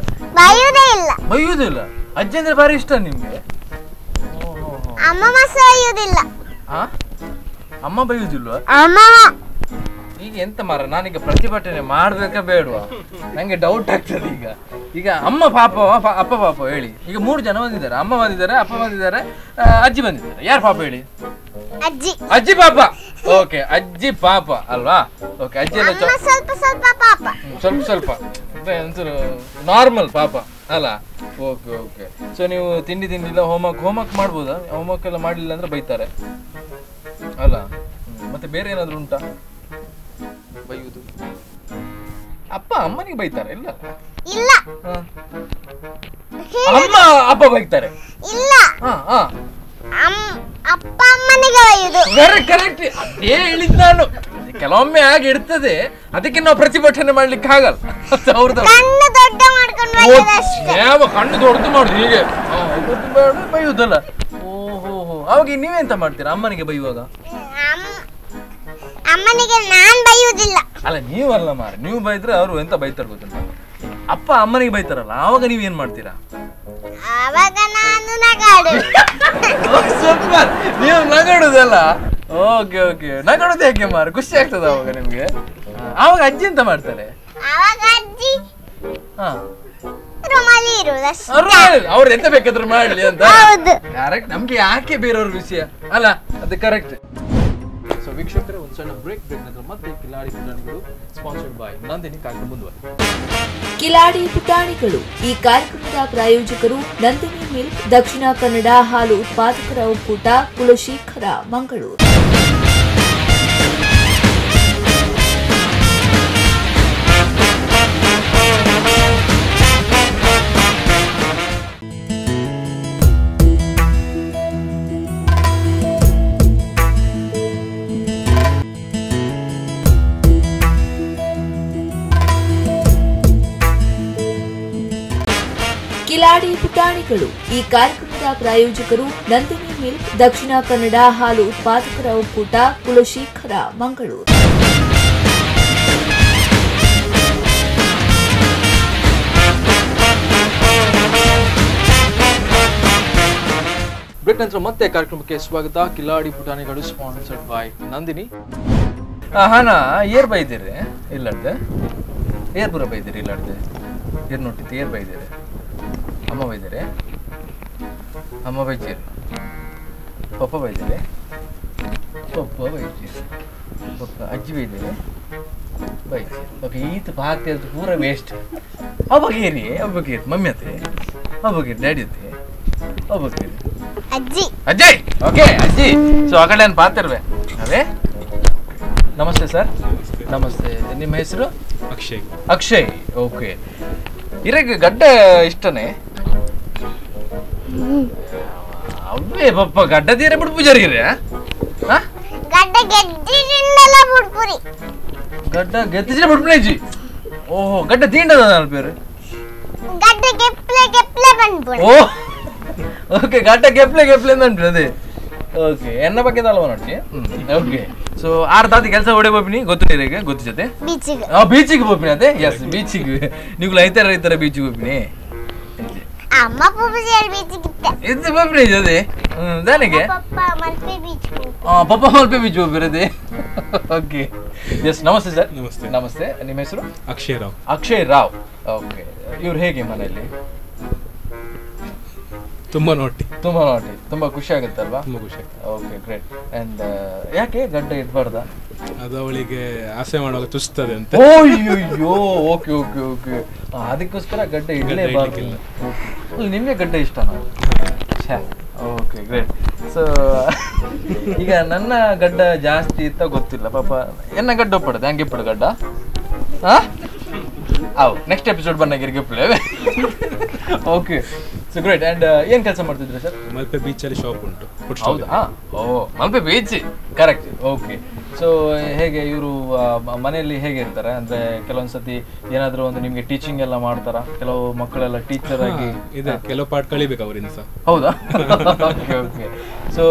ಬೈಯುವುದಿಲ್ಲ ಅಜ್ಜಿ ಅಂದ್ರೆ ಬಾರಿ ಇಷ್ಟ ನಿಮ್ಗೆ ಅಮ್ಮ ಬೈಯುವುದಿಲ್ವಾ ಈಗ ಎಂತ ಮಾರ ನಾನೀಗ ಪ್ರತಿಭಟನೆ ಮಾಡ್ಬೇಕಾ ಬೇಡವಾ ನಂಗೆ ಡೌಟ್ ಆಗ್ತದೆ ಈಗ ಅಮ್ಮ ಪಾಪ ಅಪ್ಪ ಪಾಪ ಹೇಳಿ ಈಗ 3 ಜನ ಬಂದಿದ್ದಾರೆ ಅಮ್ಮ ಬಂದಿದ್ದಾರೆ ಅಪ್ಪ ಬಂದಿದ್ದಾರೆ ಅಜ್ಜಿ ಬಂದಿದ್ದಾರೆ ಯಾರು ಪಾಪ ಹೇಳಿ ಅಜ್ಜಿ ಪಾಪ ಓಕೆ ಅಜ್ಜಿ ಪಾಪ ಅಲ್ವಾ ಓಕೆ ಅಜ್ಜಿ ಎಲ್ಲ ಸ್ವಲ್ಪ ನಾರ್ಮಲ್ ಪಾಪ ಅಲ್ಲ ಓಕೆ ಸೊ ನೀವು ತಿಂಡಿಲ್ಲ ಹೋಮ್ವರ್ಕ್ ಮಾಡ್ಬೋದಾ ಹೋಮ್ವರ್ಕ್ ಎಲ್ಲ ಮಾಡ್ಲಿಲ್ಲ ಅಂದ್ರೆ ಬೈತಾರೆ ಅಲ್ಲ ಮತ್ತೆ ಬೇರೆ ಏನಾದ್ರು ಉಂಟಾ ಬೈಯುವುದು ಅಪ್ಪ ಅಮ್ಮನಿಗೆ ಬೈತಾರೆ ಇಲ್ಲ ಅಮ್ಮ ಅಪ್ಪ ಬೈತಾರೆ ಕರೆಕ್ಟ್ ಅದೇ ಹೇಳಿದ್ ನಾನು ಕೆಲವೊಮ್ಮೆ ಹಾಗೆ ಇರ್ತದೆ ಅದಕ್ಕೆ ನಾವು ಪ್ರತಿಭಟನೆ ಮಾಡ್ಲಿಕ್ಕೆ ಆಗಲ್ಲ ಕಣ್ಣು ದೊಡ್ಡದು ಮಾಡುದು ಹೀಗೆ ಬೈಯುದಲ್ಲ ಓಹೋ ಅವಾಗ ನೀವೆಂತ ಮಾಡ್ತೀರಾ ಅಮ್ಮನಿಗೆ ಬೈಯುವಾಗ ಅಮ್ಮನಿಗೆ ನಾನು ಬೈಯುವುದಿಲ್ಲ ಅಲ್ಲ ನೀವಲ್ಲ ಮಾರೆ ನೀವು ಬೈದ್ರೆ ಅವರು ಎಂತ ಬೈತಾರ ಗೊತ್ತಿಲ್ಲ ಅಪ್ಪ ಅಮ್ಮನಿಗೆ ಬೈತಾರಲ್ಲ ಆವಾಗ ನೀವ್ ಏನ್ ಮಾಡ್ತೀರಾ ಆವಾಗ ನಾನು ನಗಾಡುದು ನೀವು ನಗಾಡುದಲ್ಲ ಓಕೆ ನಗಾಡುದು ಯಾಕೆ ಮಾರೆ ಖುಷಿ ಆಗ್ತದ ಅವಾಗ ನಿಮ್ಗೆ ಆವಾಗ ಅಜ್ಜಿ ಎಂತ ಮಾಡ್ತಾರೆ ಆವಾಗ ಅಜ್ಜಿ ಅವ್ರು ಎಂತ ಬೇಕಾದ್ರೂ ಮಾಡ್ಲಿ ಅಂತ ಕರೆಕ್ಟ್ ನಮ್ಗೆ ಯಾಕೆ ಬೇರೆಯವ್ರ ವಿಷಯ ಅಲ್ಲ ಅದು ಕರೆಕ್ಟ್ ಸೊ ವೀಕ್ಷಕರೇ ಒಂದು ಸಣ್ಣ ಬ್ರೇಕ್ ನಂತರ ಮತ್ತೆ ಕಿಲಾಡಿ ಪುಟಾಣಿಗಳು ಸ್ಪಾನ್ಸರ್ಡ್ ಬೈ ನಂದಿನಿ ಕಾರ್ಯಕ್ರಮ ಮುಂದುವರೆ ಕಿಲಾಡಿ ಪುಟಾಣಿಗಳು ಈ ಕಾರ್ಯಕ್ರಮದ ಪ್ರಾಯೋಜಕರು ನಂದಿನಿ ಮಿಲ್ಕ್ ದಕ್ಷಿಣ ಕನ್ನಡ ಹಾಲು ಉತ್ಪಾದಕರ ಒಕ್ಕೂಟ ಕುಲಶೇಖರ ಮಂಗಳೂರು ಕಿಲಾಡಿ ಪುಟಾಣಿಗಳು ಈ ಕಾರ್ಯಕ್ರಮದ ಪ್ರಾಯೋಜಕರು ನಂದಿನಿ ಮಿಲ್ಕ್ ದಕ್ಷಿಣ ಕನ್ನಡ ಹಾಲು ಉತ್ಪಾದಕರ ಒಕ್ಕೂಟ ಕುಲಶೇಖರ ಮಂಗಳೂರು ಬ್ರೇಕ್ ನಂತರ ಮತ್ತೆ ಕಾರ್ಯಕ್ರಮಕ್ಕೆ ಸ್ವಾಗತ ಕಿಲಾಡಿ ಪುಟಾಣಿಗಳು ಸ್ಪಾನ್ಸರ್ಡ್ ಬೈ ನಂದಿನಿ ಹಾನಾ ಏರ್ ಬೈದಿರಿ ಇಲ್ಲಡ್ದೆ ಏರ್ ಪುರ ಬೈದಿರಿ ಇಲ್ಲಡ್ದೆ ಏರ್ ನೋಟಿತ್ತು ಏರ್ ಬೈದಿರಿ ಅಮ್ಮ ಬೈದರೆ ಅಮ್ಮ ಬೈತೀರಿ ಪಪ್ಪ ಬೈದರೆ ಪಪ್ಪ ಬೈತೀರಿ ಪಪ್ಪ ಅಜ್ಜಿ ಬೈದರೆ ಬೈತೀರಿ ಓಕೆ ಈತ ಭಾಗತೆ ಅದು ಪೂರ ವೇಸ್ಟ್ ಅಬ್ಬಗೇರಿ ಮಮ್ಮಿ ಹತ್ತೆ ಅಬ್ಬಗೇರಿ ಡ್ಯಾಡಿ ಹತ್ತೆ ಅಬ್ಬಗೇರಿ ಅಜ್ಜಿ ಓಕೆ ಅಜ್ಜಿ ಸೊ ಆ ಕಡೆ ಪಾತಿರ್ವೆ ಅವೇ ನಮಸ್ತೆ ಸರ್ ನಮಸ್ತೆ ನಿಮ್ಮ ಹೆಸರು ಅಕ್ಷಯ್. ಅಕ್ಷಯ್, ಓಕೆ. ಇರಗೆ ಗಡ್ಡ ಇಷ್ಟನೇ ಅವೇ ಪಪ್ಪ ಗಡ್ಡ ತೀರ ಬಿಡು ಪೂಜಾರಿಗಿರಿ ಗಡ್ಡ ಗೆದ್ದಿರಿಂದಲ ಬುಡ್ಪುರಿ ಗಡ್ಡ ಗೆದ್ದಿದ್ರೆ ಬಿಡ್ಬಿಡೇಜಿ. ಓಹೋ ಗಡ್ಡ ತೀಂಡದ ನನ್ನ ಪೇರು ಗಡ್ಡ ಗೆಪ್ಲೆ ಬಂದ್ಬಿಡು. ಓ ಓಕೆ ಗಡ್ಡ ಗೆಪ್ಲೆ ಅಂತ ಅದೇ. ಓಕೆ ಎನ್ನ ಬಗ್ಗೆ ಅಲ್ವ ನೋಡಿ. ಓಕೆ ಸೊ 6 ತಾತಿ ಕೆಲಸ ಹೊಡೆ ಬೋಪಿನಿ ಗೊತ್ತು ನೀರಿಗೆ ಗೊತ್ತು ಜೊತೆ ಬೀಚಿಗೆ ಬೋಪಿನಿ ಅದೇ. ಎಸ್ ಬೀಚಿಗೆ ನೀವು ರೈತರ ಬೀಚಿಗೆ ಬೋಪಿನಿ ಅಮ್ಮ ಪೂಜಾರಿ ಬೀಚಿಗಿತ್ತೆ ಇದು ಬೋಪಿನಿ ಜೊತೆ ದಾನಿಗೆ ಪಪ್ಪ ಮಲ್ಪೆ ಬೀಚ್ ಪಪ್ಪ ಮಲ್ಪೆ ಬೀಚ್ ಬೋಪಿರದೆ. ಓಕೆ ಎಸ್ ನಮಸ್ತೆ ಸರ್. ನಮಸ್ತೆ. ನಮಸ್ತೆ ನಿಮ್ಮ ಹೆಸರು? ಅಕ್ಷಯ್ ರಾವ್. ಅಕ್ಷಯ್ ರಾವ್, ಓಕೆ. ಇವ್ರು ಹೇಗೆ ಮನೆಯಲ್ಲಿ? ತುಂಬಾ ನೋಟಿ, ತುಂಬಾ ಖುಷಿ ಆಗುತ್ತಲ್ವಾ? ತುಂಬಾ ಖುಷಿ. Okay great. ಅಂಡ್ ಯಾಕೆ ಗಡ್ಡ ಇಡ್ಬಾರ್ದ? ಅದು ಅವಳಿಗೆ ಆಸೆ ಮಾಡುವಾಗ ಚುಸ್ತದೆ ಅಂತ. ಓಯ್ಯೋ ಓಕೆ ಓಕೆ ಓಕೆ ಅದಕ್ಕೋಸ್ಕರ ಗಡ್ಡ ಇಡಲೇಬಾರ್ದು. ನಿಮಗೆ ಗಡ್ಡ ಇಷ್ಟನಾ? Okay great. ಸೊ ಈಗ ನನ್ನ ಗಡ್ಡ ಜಾಸ್ತಿ ಇತ್ತ ಗೊತ್ತಿಲ್ಲ ಪಾಪ ಎನ್ನ ಗಡ್ಡ ಒಪ್ಪಡದೆ ಹಂಗೆ ಇಪ್ಪಡು ಗಡ್ಡ ಅವು ನೆಕ್ಸ್ಟ್ ಎಪಿಸೋಡ್ ಬಂದಾಗ ಗಿರ್ಗಿಪ್ಲೇವೆ. Okay so great. ಅಂಡ್ ಏನ್ ಕೆಲಸ ಮಾಡ್ತಿದ್ರಿ ಸರ್? ಮಲ್ಪೆ ಬೀಚಲ್ಲಿ ಶಾಪ್ ಉಂಟು. ಹೌದಾ? ಓ Malpe beach, correct. Okay so ಹೇಗೆ ಇವರು ಮನೆಯಲ್ಲಿ ಹೇಗೆ ಇರ್ತಾರೆ ಅಂದ್ರೆ ಕೆಲವೊಂದ್ಸತಿ ಏನಾದ್ರು ಒಂದು ನಿಮ್ಗೆ ಟೀಚಿಂಗ್ ಎಲ್ಲ ಮಾಡ್ತಾರಾ? ಕೆಲವು ಮಕ್ಕಳೆಲ್ಲ ಟೀಚರ್ ಆಗಿ ಇದೆ, ಕೆಲವು ಪಾಠ ಕಲಿಬೇಕು ಅವರಿಂದ ಸಹ. ಹೌದಾ? ಓಕೆ ಓಕೆ ಸೊ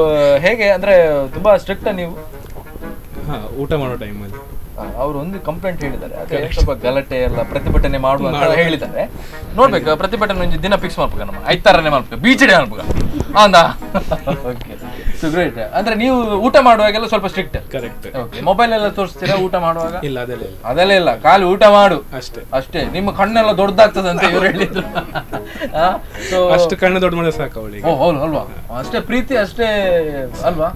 ಹೇಗೆ ಅಂದ್ರೆ ತುಂಬಾ ಸ್ಟ್ರಿಕ್ಟ್ ನೀವು? ಊಟ ಮಾಡೋ ಟೈಮಲ್ಲಿ ಅವರು ಒಂದು ಕಂಪ್ಲೇಂಟ್ ಹೇಳಿದ್ದಾರೆ, ಅದೇ ಸ್ವಲ್ಪ ಗಲಾಟೆ ಎಲ್ಲ ಪ್ರತಿಭಟನೆ ಮಾಡುವ ಅಂತ ಹೇಳಿದ್ದಾರೆ. ನೋಡ್ಬೇಕು ಪ್ರತಿಭಟನೆ ಒಂದು ದಿನ ಫಿಕ್ಸ್ ಮಾಡ್ಬೇಕು, ನಮ್ಮ 5 ತಾರನೇ ಮಾಡ್ಬೇಕು, ಬೀಚ್ ಡೇ ಮಾಡ್ಬೇಕು ಅಂದ. Okay so great. ಅಂದ್ರೆ ನೀವು ಊಟ ಮಾಡುವಾಗೆಲ್ಲ ಸ್ವಲ್ಪ ಸ್ಟ್ರಿಕ್ಟ್? ಕರೆಕ್ಟ್. ಓಕೆ ಮೊಬೈಲ್ ಎಲ್ಲ ತೋರಿಸ್ತೀರಾ ಊಟ ಮಾಡುವಾಗ? ಇಲ್ಲ ಅದೆಲ್ಲ ಇಲ್ಲ, ಖಾಲಿ ಊಟ ಮಾಡು ಅಷ್ಟೇ. ನಿಮ್ಮ ಕಣ್ಣೆಲ್ಲ ದೊಡ್ಡದಾಗ್ತದೆ ಅಂತ ಇವ್ರು ಹೇಳಿದ್ರು. ಸೊ ಅಷ್ಟು ಕಣ್ಣು ದೊಡ್ಡ ಮಾಡಿದ್ರೆ ಸಾಕು ಅವಳಿಗೆ. ಓ ಹೌದು ಅಲ್ವಾ? ಅಷ್ಟೇ ಪ್ರೀತಿ ಅಷ್ಟೇ ಅಲ್ವಾ?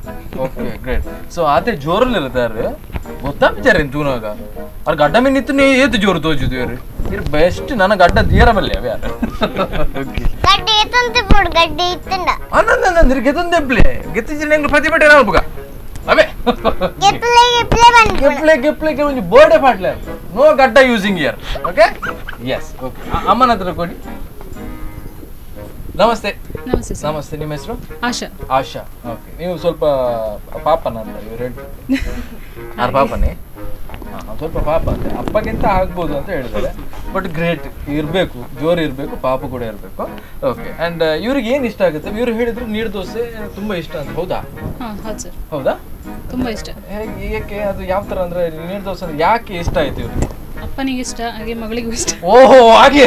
Okay great. ಸೊ ಅದೇ ಜೋರಲ್ಲಿ ಇರ್ತಾರೆ ಗೊತ್ತಾ ಬಿಚಾರ ತೂನಾಗ ಅವ್ರ ಗಡ್ಡ ಮೇಲೆ ನಿಂತು ನೀವು ಏತು ಜೋರು ತೋಚಿದ್ವಿ ಅವ್ರಿ ಇರ್ ಬೆಸ್ಟ್ ನನ್ನ ಗಡ್ಡ ತೀರ ಬಲ್ಲೆ ಅವೇ ಅನ್ನಂದ್ರೆ ಗೆತ್ತಂದೆಪ್ಲೆ ಗೆತ್ತಿದ್ರೆ ನಂಗೆ ಪ್ರತಿಭಟನೆ ಆಗ್ಬೇಕ ಅವೇ ಗೆಪ್ಲೆ ಒಂದು ಬೋರ್ಡೆ ಪಾಟ್ಲೆ ನೋ ಗಡ್ಡ using year. Okay yes okay ಅಮ್ಮನ ಹತ್ರ ಕೊಡಿ. ನಮಸ್ತೆ. ನಮಸ್ತೆ ನಿಮ್ಮ ಹೆಸರು? ಆಶಾ. ಓಕೆ ನೀವು ಸ್ವಲ್ಪ ಪಾಪನ ಅಂತ ಇವ್ರು ಹೇಳ್ತಾರೆ. ಯಾರು ಪಾಪನೇ? ಸ್ವಲ್ಪ ಪಾಪ ಅಂದ್ರೆ ಅಪ್ಪಗಿಂತ ಆಗ್ಬೋದು ಅಂತ ಹೇಳಿದ್ದಾರೆ. ಬಟ್ ಗ್ರೇಟ್ ಇರಬೇಕು, ಜೋರು ಇರಬೇಕು, ಪಾಪ ಕೂಡ ಇರಬೇಕು. ಓಕೆ ಅಂಡ್ ಇವ್ರಿಗೆ ಏನು ಇಷ್ಟ ಆಗುತ್ತೆ? ಇವ್ರು ಹೇಳಿದ್ರು ನೀರು ದೋಸೆ ತುಂಬಾ ಇಷ್ಟ ಅಂತ. ಹೌದಾ? ಹೌದಾ? ತುಂಬಾ ಇಷ್ಟ. ಹೇಗೆ ಏಕೆ ಅದು ಯಾವ ತರ ಅಂದ್ರೆ ನೀರು ದೋಸೆ ಅಂದ್ರೆ ಯಾಕೆ ಇಷ್ಟ ಆಯ್ತು ಇವ್ರಿಗೆ? ಅಪ್ಪನಿಗೆ ಇಷ್ಟ, ಹಾಗೆ ಮಗಳಿಗೂ ಇಷ್ಟ. ಓಹೋ ಹಾಗೆ.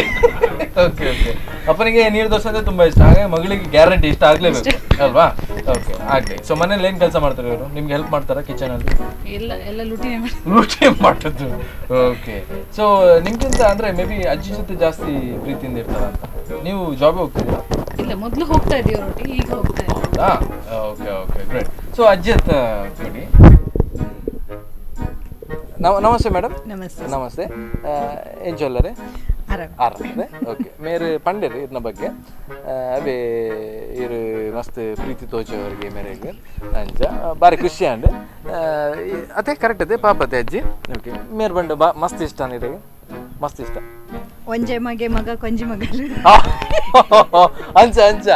ಓಕೆ ಓಕೆ ಅಪ್ಪನಿಗೆ ನೀರು ದೋಸೆ ಅಂದ್ರೆ ತುಂಬಾ ಇಷ್ಟ, ಹಾಗೆ ಮಗಳಿಗೆ ಗ್ಯಾರಂಟಿ ಇಷ್ಟ ಆಗ್ಲೇಬೇಕು ಅಲ್ವಾ? ಓಕೆ ಆಗ್ಲಿ. ಸೊ ಮನೇಲಿ ಏನ್ ಕೆಲಸ ಮಾಡ್ತಾರೆ ಇವರು? ನಿಮ್ಗೆ ಹೆಲ್ಪ್ ಮಾಡ್ತಾರಾ ಕಿಚನ್ ಅಲ್ಲಿ? ಎಲ್ಲ ಲೂಟಿ ಮಾಡೋದು. ಓಕೆ ಸೊ ನಿಮ್ಗಿಂತ ಅಂದ್ರೆ ಮೇ ಬಿ ಅಜ್ಜಿ ಜೊತೆ ಜಾಸ್ತಿ ಪ್ರೀತಿಯಿಂದ ಇರ್ತಾರ ಅಂತ. ನೀವು ಜಾಬ್ ಹೋಗ್ತೀರಾ? ಇಲ್ಲ, ಮೊದಲು ಹೋಗ್ತಾ ಇದ್ದೀವಿ ಒಟ್ಟಿಗೆ, ಈಗ ಹೋಗ್ತಾ ಇದ್ದೀವಿ. ಹೌದಾ? Okay okay great. ಸೊ ಅಜ್ಜಿ ಅಂತ ಕೊಡಿ. నమస్తే మేడం. నమస్తే ఏం చల్లరే ಆರಾಮದೆ. ಓಕೆ ಮೇರೆ ಪಂಡೇರಿ ಇದನ್ನ ಬಗ್ಗೆ ಅವೇ ಇರು ಮಸ್ತ್ ಪ್ರೀತಿ ತೋಚವರಿಗೆ ಮೇರೆಗೆ ಅಂಚ ಬಾರಿ ಖುಷಿ ಅಂಡ್ ಅದೇ ಕರೆಕ್ಟ್ ಅದೇ ಪಾಪತೆ ಅಜ್ಜಿ. ಓಕೆ ಮೇರೆ ಬಂಡ ಮಸ್ತ್ ಇಷ್ಟ ನೀರಿಗೆ, ಮಸ್ತ್ ಇಷ್ಟ. ಒಂಜೆ ಮಗೆ ಮಗ ಕೊಂಜಿ ಮಗಲು ಅಂಚ ಅಂಚ.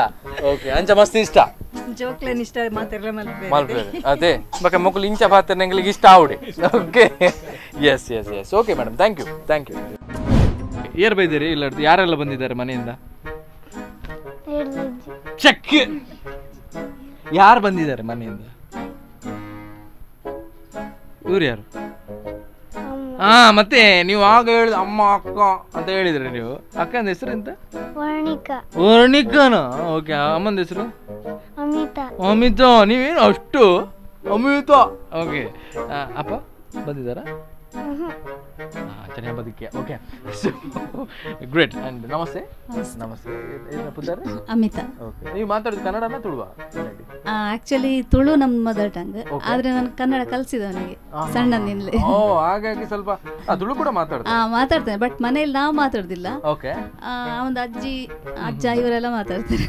ಓಕೆ ಅಂಚ ಮಸ್ತ್ ಇಷ್ಟ. ಜೋಕ್ಲೇನ್ ಇಷ್ಟ ಮಾತೆಲ್ಲ ಮಲ್ಪೇರು ಅದೇ ಬಕ್ಕ ಮಕ್ಕಳು ಇಂಚ ಪಾತ್ರ ನಂಗೆ ಇಷ್ಟ ಆವುಡೆ. Okay yes yes yes okay madam thank you thank you. ಏರ್ ಬೈದಿರಿ ಇಲ್ಲ ಯಾರೆಲ್ಲ ಬಂದಿದ್ದಾರೆ ಮನೆಯಿಂದ? ಚೆಕ್ ಯಾರು ಬಂದಿದ್ದಾರೆ ಮನೆಯಿಂದ? ಇವ್ರು ಯಾರು? ಹಾ ಮತ್ತೆ ನೀವು ಆಗ ಹೇಳಿದ ಅಮ್ಮ ಅಕ್ಕ ಅಂತ ಹೇಳಿದ್ರಿ ನೀವು. ಅಕ್ಕನ ಹೆಸರು ಎಂತ? ವರ್ಣಿಕಾನ. ಓಕೆ ಅಮ್ಮನ ಹೆಸರು? ಅಮಿತಾ. ನೀವೇನು ಅಷ್ಟು ಅಮಿತಾ? ಓಕೆ ಅಪ್ಪ ಬಂದಿದ್ದಾರಾ? ಚೆನ್ನಾಗಿ ಬದುಕಿಯ. Okay great. ಅಂಡ್ ನಮಸ್ತೆ. ನಮಸ್ತೆ ಪುತ್ತಾರೆ? ಅಮಿತಾ. ಓಕೆ ನೀವು ಮಾತಾಡೋದು ಕನ್ನಡನ ತುಳುವಾ? ಆಕ್ಚುಲಿ ತುಳು ನಮ್ಮ ಮದರ್ ಟಂಗ್, ಆದ್ರೆ ನಾನು ಕನ್ನಡ ಕಲಿಸಿದವನಿಗೆ ಸಣ್ಣನಿಂದಲೇ. ಓ ಹಾಗಾಗಿ ಸ್ವಲ್ಪ ತುಳು ಕೂಡ ಮಾತಾಡ್ತೇನೆ, ಬಟ್ ಮನೇಲಿ ನಾವು ಮಾತಾಡುದಿಲ್ಲ. ಓಕೆ ಒಂದು ಅಜ್ಜ ಇವರೆಲ್ಲ ಮಾತಾಡ್ತಾರೆ.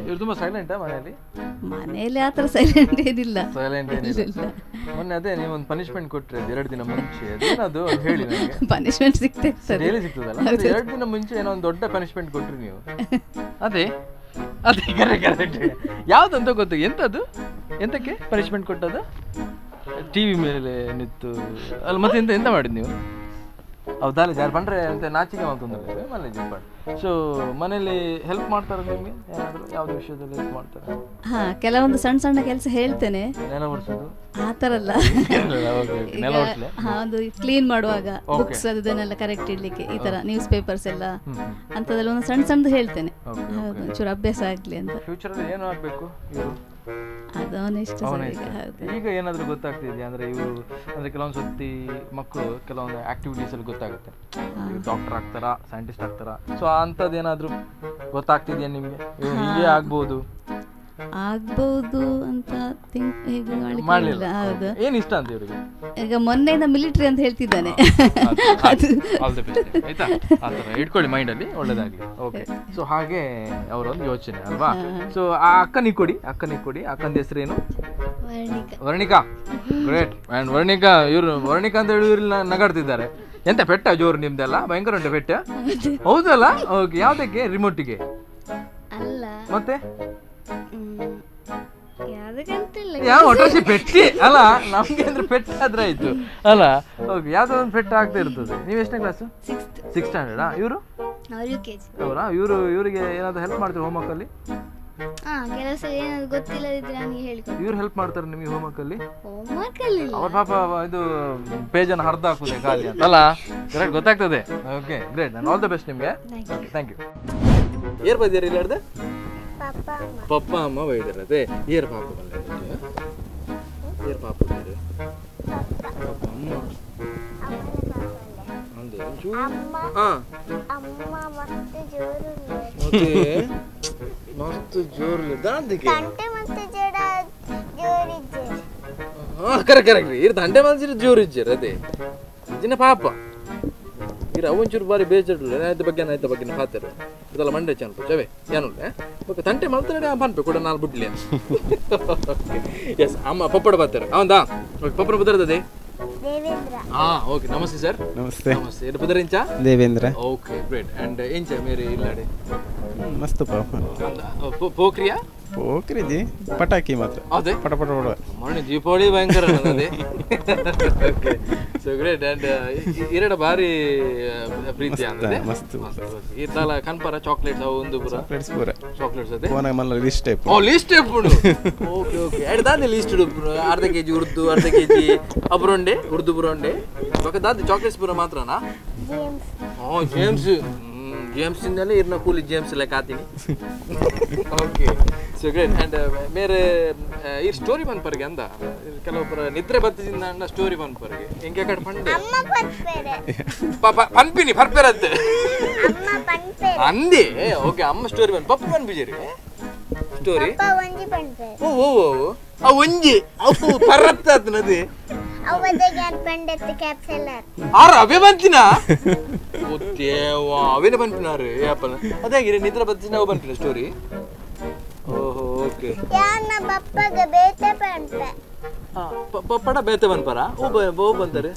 ಇವ್ರು ತುಂಬಾ ಸೈಲೆಂಟಾ ಮನೆಯಲ್ಲಿ? ಮನೆಯಲ್ಲಿ ಆತರ ಸೈಲೆಂಟ್ ಏನಿಲ್ಲ. ಸೈಲೆಂಟ್ ಏನಿಲ್ಲ. ಮೊನ್ನೆ ಅದೇ ನೀವು ಒಂದು ಪನಿಷ್ಮೆಂಟ್ ಕೊಟ್ರೆ 2 ದಿನ ಮುಂಚೆ ಅದೇನದು ಹೇಳಿ ನನಗೆ. ಪನಿಷ್ಮೆಂಟ್ ಸಿಗ್ತಿರ್ತದೆ. ಡೈಲಿ ಸಿಗ್ತದಲ್ಲ, 2 ದಿನ ಮುಂಚೆ ಏನೋ ಒಂದು ದೊಡ್ಡ ಪನಿಷ್ಮೆಂಟ್ ಕೊಟ್ರಿ ನೀವು. ಅದೇ ಅದೇ ಕರೆಕ್ಟ್. ಯಾವ್ದಂತ ಗೊತ್ತು, ಎಂತದ್ದು, ಎಂತಕ್ಕೆ ಪನಿಷ್ಮೆಂಟ್ ಕೊಟ್ಟದ್ದು? ಟಿವಿ ಮೇಲೆ ನಿಂತು ಅಲ್ಲಿ ಮತ್ತೆ ಎಂತ ಎಂತ ಮಾಡಿದ್ ನೀವು? ಹೌದಲ್ಲ ಯಾರು ಬಂದ್ರೆ ಅಂತ ನಾಚಿಕೆ ಮಾಡ್ಕೊಂಡ್ರೆ ಮನೆ ಜಿಪ್ಪಾಡಿ. ಸೊ ಮನೇಲಿ ಹೆಲ್ಪ್ ಮಾಡ್ತಾರೆ ನಿಮಗೆ ಏನಾದರೂ ಯಾವ್ದು ವಿಷಯದಲ್ಲಿ ಹೆಲ್ಪ್ ಮಾಡ್ತಾರೆ? ಹಾ, ಕೆಲವೊಂದು ಸಣ್ಣ ಸಣ್ಣ ಕೆಲಸ ಹೇಳ್ತೇನೆ. ನೆಲ ಒರೆಸೋದು ಆ ಥರ ಅಲ್ಲ. ನೆಲ ಒರೆಸಲೆ ಒಂದು ಕ್ಲೀನ್ ಮಾಡುವಾಗ ಬುಕ್ಸ್ ಅದನ್ನೆಲ್ಲ ಕರೆಕ್ಟ್ ಇಡ್ಲಿಕ್ಕೆ ಈ ತರ ನ್ಯೂಸ್ ಪೇಪರ್ಸ್ ಎಲ್ಲ ಅಂತದೆಲ್ಲ ಒಂದು ಸಣ್ಣ ಸಣ್ಣದು ಹೇಳ್ತೇನೆ. ಹೌದು, ಒಂಚೂರು ಅಭ್ಯಾಸ ಆಗ್ಲಿ ಅಂತ. ಫ್ಯೂಚರಲ್ಲಿ ಏನು ಆಗಬೇಕು ಇವರು? ಅದು ಅವನ ಇಷ್ಟ. ಈಗ ಏನಾದರೂ ಗೊತ್ತಾಗ್ತಿದೆಯಾ ಅಂದ್ರೆ ಇವರು ಅಂದ್ರೆ ಕೆಲವೊಂದು ಸತಿ ಮಕ್ಕಳು ಕೆಲವೊಂದು ಆಕ್ಟಿವಿಟೀಸ್ ಅಲ್ಲಿ ಗೊತ್ತಾಗುತ್ತೆ, ಡಾಕ್ಟರ್ ಆಗ್ತಾರಾ, ಸೈಂಟಿಸ್ಟ್ ಆಗ್ತಾರಾ, ಸೊ ಅಂಥದ್ದು ಏನಾದರೂ ಗೊತ್ತಾಗ್ತಿದೆಯಾ ನಿಮಗೆ? ಹೀಗೆ ಆಗ್ಬೋದು ಅಂತ ಮಾಡಲಿಲ್ಲ. ಹೌದು, ಏನು ಇಷ್ಟ ಅಂತ ಇವರಿಗೆ? ಈಗ ಮೊನ್ನೆಯಿಂದ ಮಿಲಿಟರಿ ಅಂತ ಹೇಳ್ತಿದ್ದಾನೆ. ಆಯ್ತಾ, ಆ ಥರ ಇಟ್ಕೊಳ್ಳಿ ಮೈಂಡಲ್ಲಿ, ಒಳ್ಳೇದಾಗಲಿ. ಓಕೆ, ಸೊ ಹಾಗೆ ಅವರೊಂದು ಯೋಚನೆ ಅಲ್ವಾ. ಸೊ ಆ ಅಕ್ಕನಿಗೆ ಕೊಡಿ, ಅಕ್ಕನ ಹೆಸರೇನು? ವರ್ಣಿಕಾ. ಗ್ರೇಟ್. ಆ್ಯಂಡ್ ವರ್ಣಿಕಾ, ಇವರು ವರ್ಣಿಕಾ ಅಂತ ಹೇಳಿ ಇವ್ರಲ್ಲಿ ನಗಾಡ್ತಿದ್ದಾರೆ. ಎಂತ ಪೆಟ್ಟ ಜೋರು ನಿಮ್ದೆಲ್ಲ? ಭಯಂಕರ ಉಂಟು ಪೆಟ್ಟ? ಹೌದಲ್ಲ? ಓಕೆ, ಯಾವುದಕ್ಕೆ? ರಿಮೋಟಿಗೆ ಅಲ್ಲ ಮತ್ತೆ ಯಾವ ಒಟ್ಟಾಸಿ ಪೆಟ್ಟಿ ಅಲ್ಲ, ನಮ್ಗೆ ಅಂದ್ರೆ ಪೆಟ್ಟ ಆದ್ರೆ ಆಯ್ತು ಅಲ್ಲ. ಓಕೆ, ಯಾವ್ದೋ ಒಂದು ಪೆಟ್ಟ ಆಗ್ತಾ ಇರ್ತದೆ. ನೀವು ಎಷ್ಟನೇ ಕ್ಲಾಸು? 6th ಸ್ಟ್ಯಾಂಡರ್ಡಾ? ಇವರು ಅವರಾ? ಇವರಿಗೆ ಏನಾದ್ರು ಹೆಲ್ಪ್ ಮಾಡ್ತೀವಿ ಹೋಮ್ವರ್ಕ್ ಅಲ್ಲಿ? ಕೆಲಸ ಏನಾದ್ರು ಗೊತ್ತಿಲ್ಲದಿದ್ರೆ ನನಗೆ ಹೇಳಿಕೊಡಿ. ಇವ್ರು ಹೆಲ್ಪ್ ಮಾಡ್ತಾರೆ ನಿಮಗೆ ಹೋಮ್ವರ್ಕ್ ಅಲ್ಲಿ? ಅವ್ರ ಪಾಪ ಇದು ಪೇಜನ್ನು ಹರಿದು ಹಾಕುದೆ ಖಾಲಿ ಅಂತ ಅಲ್ಲ. ಕರೆಕ್ಟ್, ಗೊತ್ತಾಗ್ತದೆ. Okay, great. ನಾನು ಆಲ್ ದ ಬೆಸ್ಟ್ ನಿಮಗೆ. Thank you. ಏರ್ ಬೈದಿರಿ ಇಲ್ಲ ಹಿಡ್ದೆ? ಪಪ್ಪ ಅಮ್ಮ ಬೈದಾರೆ. ಅದೇ ಏರ್ ಪಾಪ ಬಂದ ಏರ್ ಪಾಪ ಬಂದಿದೆ. ಪಪ್ಪ ಅಮ್ಮ ಅಂದೆ ಮಸ್ತ್ ಜೋರು ದಾಂದಿಗೆ ಕರೆಕ್ಟ್ ಇರ್ ದಂಡೆ ಮನ್ಸಿರ ಜೋರು ಇಜ್ಜರ್. ಅದೇ ಇಜಿನ ಪಾಪ ಇರ ಅವಂಚೂರು ಬಾರಿ ಬೇಜಾರು ಆಯ್ತ ಬಗ್ಗೆ ಹಾತಾರೆ ಇದೆಲ್ಲ ಮಂಡೆ ಚಾನ್ಪು ಚವೆ ಏನುಳ್ಳೆ ಓಕೆ ತಂಟೆ ಮಾಡ್ತಾರೆ ಪನ್ಪೆ ಕೂಡ ನಾಲ್ ಬಿಡ್ಲಿ. ಎಸ್ ಅಮ್ಮ ಪಪ್ಪಡ ಬರ್ತಾರೆ ಅವಂದಾ ಓಕೆ ಪಪ್ಪಡ ಬದರ್ತದೆ. ಓಕೆ ನಮಸ್ತೆ ಸರ್. ನಮಸ್ತೆ. ಏನು ಬದರ ಇಂಚ? ದೇವೇಂದ್ರ. Okay great. ಅಂಡ್ ಇಂಚ ಮೇರೆ ಇಲ್ಲಾಡೆ ಮಸ್ತ್ ಪಾಪ ಪೋಕ್ರಿಯಾ ಪೋಕ್ರಿ ಜಿ ಪಟಾಕಿ ಮಾತ್ರ ಅದೇ ಪಟ ಪಟ ಪಟ ಮೊನ್ನೆ ದೀಪಾವಳಿ ಭಯಂಕರ ಅದೇ. Okay so great. ಅಂಡ್ ಎರಡು ಬಾರಿ ಪ್ರೀತಿ ಅಂದ್ರೆ ಮಸ್ತ್ ಈ ತರ ಕನ್ಪರ ಚಾಕ್ಲೇಟ್ಸ್ ಅವು ಒಂದು ಪೂರ ಚಾಕ್ಲೇಟ್ಸ್ ಅದೇ ಫೋನ್ ಮಲ್ಲ list type list type okay okay ಎರಡು ದಾಂದೆ ಲಿಸ್ಟ್ ಅರ್ಧ ಕೆಜಿ ಉರ್ದು ಅರ್ಧ ಕೆಜಿ ಅಬ್ರೊಂಡೆ ಉರ್ದು ಬುರೊಂಡೆ ದಾಂದೆ ಚಾಕ್ಲೇಟ್ಸ್ ಪೂರ ಮಾತ್ರನಾ? ಜೇಮ್ಸ್ ಜೇಮ್ಸ್ ಇಂದಲೇ ಇರ್ನ ಕೂಲಿ ಜೇಮ್ಸ್ ಲೆಕ್ಕ ಆತೀನಿ. Okay so great. ಆ್ಯಂಡ್ ಮೇರೆ ಈ ಸ್ಟೋರಿ ಬಂದ್ಪರ್ಗೆ ಅಂದ ಕೆಲವೊಬ್ಬರ ನಿದ್ರೆ ಬತ್ತಿದಿಂದ ಅಣ್ಣ ಸ್ಟೋರಿ ಬಂದ್ಪರ್ಗೆ ಹಿಂಗೆ ಕಡೆ ಪಂಡೆ ಪನ್ಪಿನಿ ಪರ್ಪೆರತ್ತೆ ಅಂದೆ. ಓಕೆ ಅಮ್ಮ ಸ್ಟೋರಿ ಬಂದು ಪಪ್ಪ ಪನ್ಪಿಜರಿ ಸ್ಟೋರಿ ಓ ಓ ಓ ಒಂಜಿ ಅವು ಪರತ್ತ ನದಿ ಆರ ಅವೇ ಬಂತಿನ ಅವೇನೆ ಬಂತಿನಾರು ಯಾಪನ ಅದಾಗಿರಿ ನಿದ್ರೆ ಬತ್ತಿನ ಅವು ಬಂತಿನ ಸ್ಟೋರಿ. ಓಹೋ ಓಕೆ ಪಪ್ಪಡ ಬೇತೆ ಬಂದ್ಪರ ಓ ಬಂತಾರೆ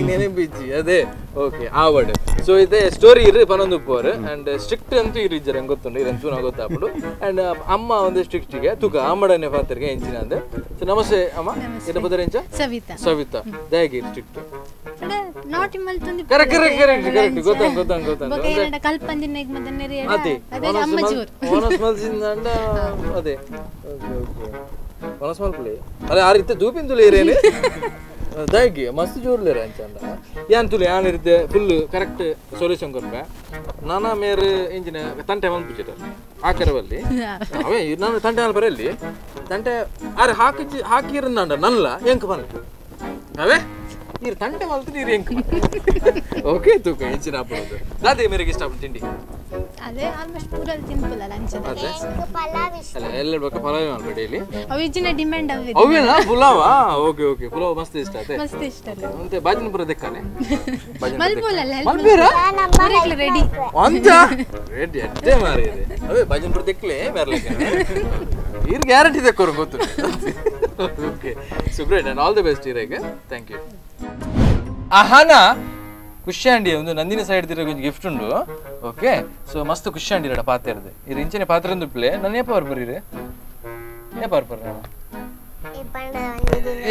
ನೆನಪಿಚ್ಚಿ ಅದೇ. ಓಕೆ ಆವಡ್ ಸೊ ಇದೇ ಸ್ಟೋರಿ ಇರ್ರಿ ಪನೊಂದು ಉಪ್ಪವರು ಆ್ಯಂಡ್ ಸ್ಟ್ರಿಕ್ಟ್ ಅಂತೂ ಇರಿಜ್ಜಾರೆ ಹೆಂಗೆ ಗೊತ್ತುಂಡು ಇರಂತೂ ನಾವು ಗೊತ್ತಾಗ್ಬಿಡು. ಆ್ಯಂಡ್ ಅಮ್ಮ ಒಂದು ಸ್ಟ್ರಿಕ್ಟಿಗೆ ತೂಕ ಅಮ್ಮಡನೆ ಪಾತ್ರಿಗೆ ಎಂಚಿನ ಅಂದೆ. ಸೊ ನಮಸ್ತೆ ಅಮ್ಮ ಏನು ಬದರ ಎಂಚ? ಸವಿತಾ ದಯಗೆ strict correct correct correct correct ಗೊತ್ತಂಗ ಅದೇ ಓಕೆ ಓಕೆ ಮನಸ್ ಮಲ್ಪಲಿ ಅದೇ ಆ ರೀತಿ ದೂಪಿಂದುಲಿ ಇರೇನು ದಯಗೆ ಮಸ್ತ್ ಜೋರ್ಲೇರ ಅಂಚಂಡ ಏನ್ ತುಲಿ ಏನ್ ಇರುತ್ತೆ ಫುಲ್ ಕರೆಕ್ಟ್ ಸೊಲ್ಯೂಷನ್ ಕೊಡ್ಬೆ ನಾನಾ ಮೇರೆ ಇಂಜಿನ ತಂಟೆ ಮಲ್ಪಿಚ್ಚಿಟ ಆಕರವಲ್ಲಿ ಅವೇ ನಾನು ತಂಟೆ ಮಲ್ಪ ಬರಲ್ಲಿ ತಂಟೆ ಅರೆ ಹಾಕಿರಂದ ನಲ್ಲ ಎಂಕ ಬಂತು ಅವೇ ನೀರು ತಂಟೆ ಮಲ್ತು ನೀರು ಎಂಕ ಓಕೆ ತೂಕ ಇಂಚಿನ ಹಾಕೋದು ದಾದೆ ಮೇರೆಗೆ ಇಷ್ಟ ತಿಂಡಿ ಅದೇ ಆಲ್ಮೋಸ್ಟ್ ಪೂರ ಸಿಂಪಲ್ ಅಲ್ಲ ಅಂಚದ ಅಲ್ಲ ಎಲ್ಲ ಬೇಕು ಪಲಾವ್ ಮಾಡ್ಬೇಡಿ ಇಲ್ಲಿ ಅವಿಜಿನ demand ಅವೇನಾ pulao okay okay pulao ಮಸ್ತ್ ಇಷ್ಟ ಅದೇ ಮಸ್ತ್ ಇಷ್ಟ ಮತ್ತೆ ಬಾಜಿನಪುರ ದೆಕ್ಕನೆ ಮಲ್ಪೋಲಲ್ಲ ಮಲ್ಪೇರಾ ರೆಡಿ ಅಂತ ರೆಡಿ ಅಡ್ಡೆ ಮಾರಿದೆ ಅವೇ ಬಾಜಿನಪುರ ದೆಕ್ಕಲೆ ಬರ್ಲಕ್ಕೆ ಈರ್ ಗ್ಯಾರಂಟಿ ತೆಕ್ಕೋರು ಗೊತ್ತು. Okay so great and all the best ಈರಿಗೆ. Thank you. ಆಹಾನ ಖುಷಿಯಾಂಡಿ ಒಂದು ನಂದಿನಿ ಸೈಡ್ ತಿರುಗಿ ಒಂದು ಗಿಫ್ಟ್ ಉಂಡು. ಓಕೆ ಸೊ ಮಸ್ತ್ ಖುಷಿಯಾಂಡಿ ರಡ ಪಾತ್ರ ಇರದೆ ಇದು ಇಂಚಿನ ಪಾತ್ರ ಪ್ಲೇ ನಾನು ಏಪ ಬರ್ಬರೀರಿ ಏಪ ಬರ್ಬರ್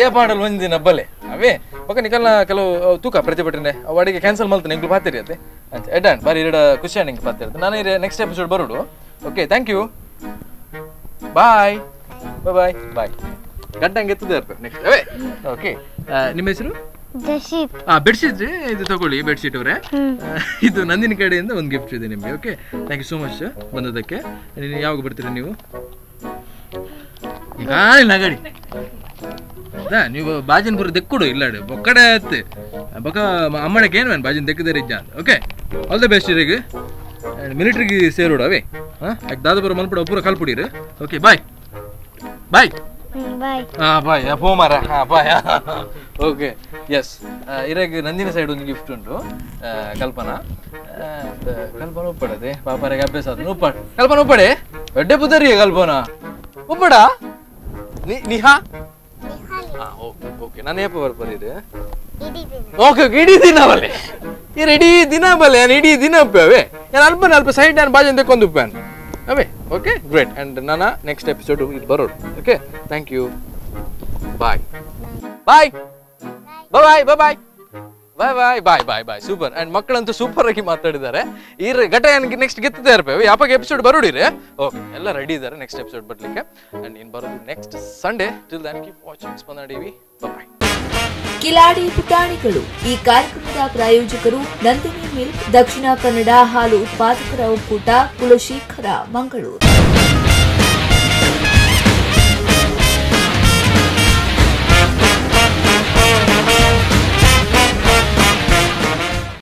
ಏ ಪಾಡಲ್ ಒಂದು ದಿನ ಬಲೆ ಅವೇ ಓಕೆ ನಿಕಲ್ನ ಕೆಲವು ತೂಕ ಪ್ರತಿಭಟನೆ ಅಡಿಗೆ ಕ್ಯಾನ್ಸಲ್ ಮಾಡ್ತಾನೆ ನಿಂಗೆ ಪಾತಿರಿ ಅದೇ ಅಂತ ಎಡ್ಡಾನ್ ಬಾರಿ ಎರಡು ಖುಷಿಯಾಂಡಿ ಹಿಂಗೆ ಪಾತ್ರ ಇರುತ್ತೆ. ನಾನು ನೆಕ್ಸ್ಟ್ ಎಪಿಸೋಡ್ ಬರೋಡು. Okay thank you. Bye bye bye ಗಂಟಂಗೆ ಎತ್ತದೆ ಇರ್ತಾರೆ ನೆಕ್ಸ್ಟ್ ಅವೇ. ಓಕೆ ನಿಮ್ಮ ಹೆಸರು? ಬೆಡ್ಶೀಟ್ ಇದು ತಗೊಳ್ಳಿ ಬೆಡ್ಶೀಟ್ ಅವರೇ. ಇದು ನಂದಿನಿ ಕಡೆಯಿಂದ ಒಂದು ಗಿಫ್ಟ್ ಇದೆ ನಿಮಗೆ. Okay thank you so much ಬಂದದಕ್ಕೆ. ನೀನು ಯಾವಾಗ ಬರ್ತೀರಾ ನೀವು? ಈಗ ನಗಡಿ ನೀವು ಬಾಜಿನ ಬರೋ ದೆಕ್ಕುಡು ಇಲ್ಲ ಬೊಕ್ಕಡೆ ಆಯ್ತು ಬೊಕ್ಕ ಅಮ್ಮಳಕ್ಕೆ ಏನು ಬಾಜಿನ ದೆಕ್ಕದಾರೆ ಇಜ್ಜ ಅಂತ. ಓಕೆ ಆಲ್ ದ ಬೆಸ್ಟ್ ಇರಿಗೆ ಮಿಲಿಟ್ರಿಗೆ ಸೇರೋಡು ಅವೇ. ಹಾಂ ಯಾಕೆ ದಾದ ಬರೋ ಮಲ್ಪಡ ಪೂರ ಕಲ್ಪುಡೀರಿ. ಓಕೆ ಬಾಯ್ ಬಾಯ್ ಬಾಯ್ ಪೋ ಮಾರ. ಹಾಂ ಬಾಯ್. ಓಕೆ ಎಸ್ ಇರಾಗ ನಂದಿನ ಸೈಡ್ ಒಂದು ಗಿಫ್ಟ್ ಉಂಟು. ಕಲ್ಪನಾ ಕಲ್ಪನಾ ಉಪ್ಪಡದೆ ಪಾಪರಿಗೆ ಅಭ್ಯಾಸ ಆದ ಉಪ್ಪಾಡ ಕಲ್ಪನಾ ಉಪ್ಪಡೆ ಎಡ್ಡೆ ಪುದರಿ ಕಲ್ಪನಾ ಉಪ್ಪಡ ನಿಹಾ. ಓಕೆ ಓಕೆ ನಾನು ಏಪ ಬರ್ಬರೀರಿ. ಓಕೆ ಓಕೆ ಇಡೀ ದಿನ ಬಲ್ಲೆ ಇರು ಇಡೀ ದಿನ ಬಲ್ಲೆ ನಾನು ಇಡೀ ದಿನ ಉಪ್ಪೆ ನಾನು ಅಲ್ಪ ಸೈಡ್ ನಾನು ಬಾಜನ್ ತೆಕ್ಕೊಂದು ಉಪ್ಪೇನು ಅವೇ. ಓಕೆ ಗ್ರೇಟ್ ಆ್ಯಂಡ್ ನಾನು ನೆಕ್ಸ್ಟ್ ಎಪಿಸೋಡ್ ಇದು ಬರೋದು. Okay thank you. Bye bye bye bye bye bye bye bye bye bye. Super and ಮಕ್ಕಳಂತೂ ಸೂಪರ್ ಆಗಿ ಮಾತಾಡಿದ್ದಾರೆ. ಈ ಘಟ ನನಗೆ ನೆಕ್ಸ್ಟ್ ಗೆತ್ತದೆ ಇರ್ಬೇಕು ಯಾವಾಗ ಎಪಿಸೋಡ್ ಬರೋಡಿರಿ. ಓಕೆ ಎಲ್ಲ ರೆಡಿ ಇದ್ದಾರೆ ನೆಕ್ಸ್ಟ್ ಎಪಿಸೋಡ್ ಬರಲಿಕ್ಕೆ. ಆ್ಯಂಡ್ ಇನ್ನು ಬರೋದು next Sunday. Till then keep watching Spandana TV. Bye. ಕಿಲಾಡಿ ಪುಟಾಣಿಗಳು ಈ ಕಾರ್ಯಕ್ರಮದ ಪ್ರಾಯೋಜಕರು ನಂದಿನಿ ಮಿಲ್ಕ್, ದಕ್ಷಿಣ ಕನ್ನಡ ಹಾಲು ಉತ್ಪಾದಕರ ಒಕ್ಕೂಟ, ಕುಲಶೇಖರ, ಮಂಗಳೂರು.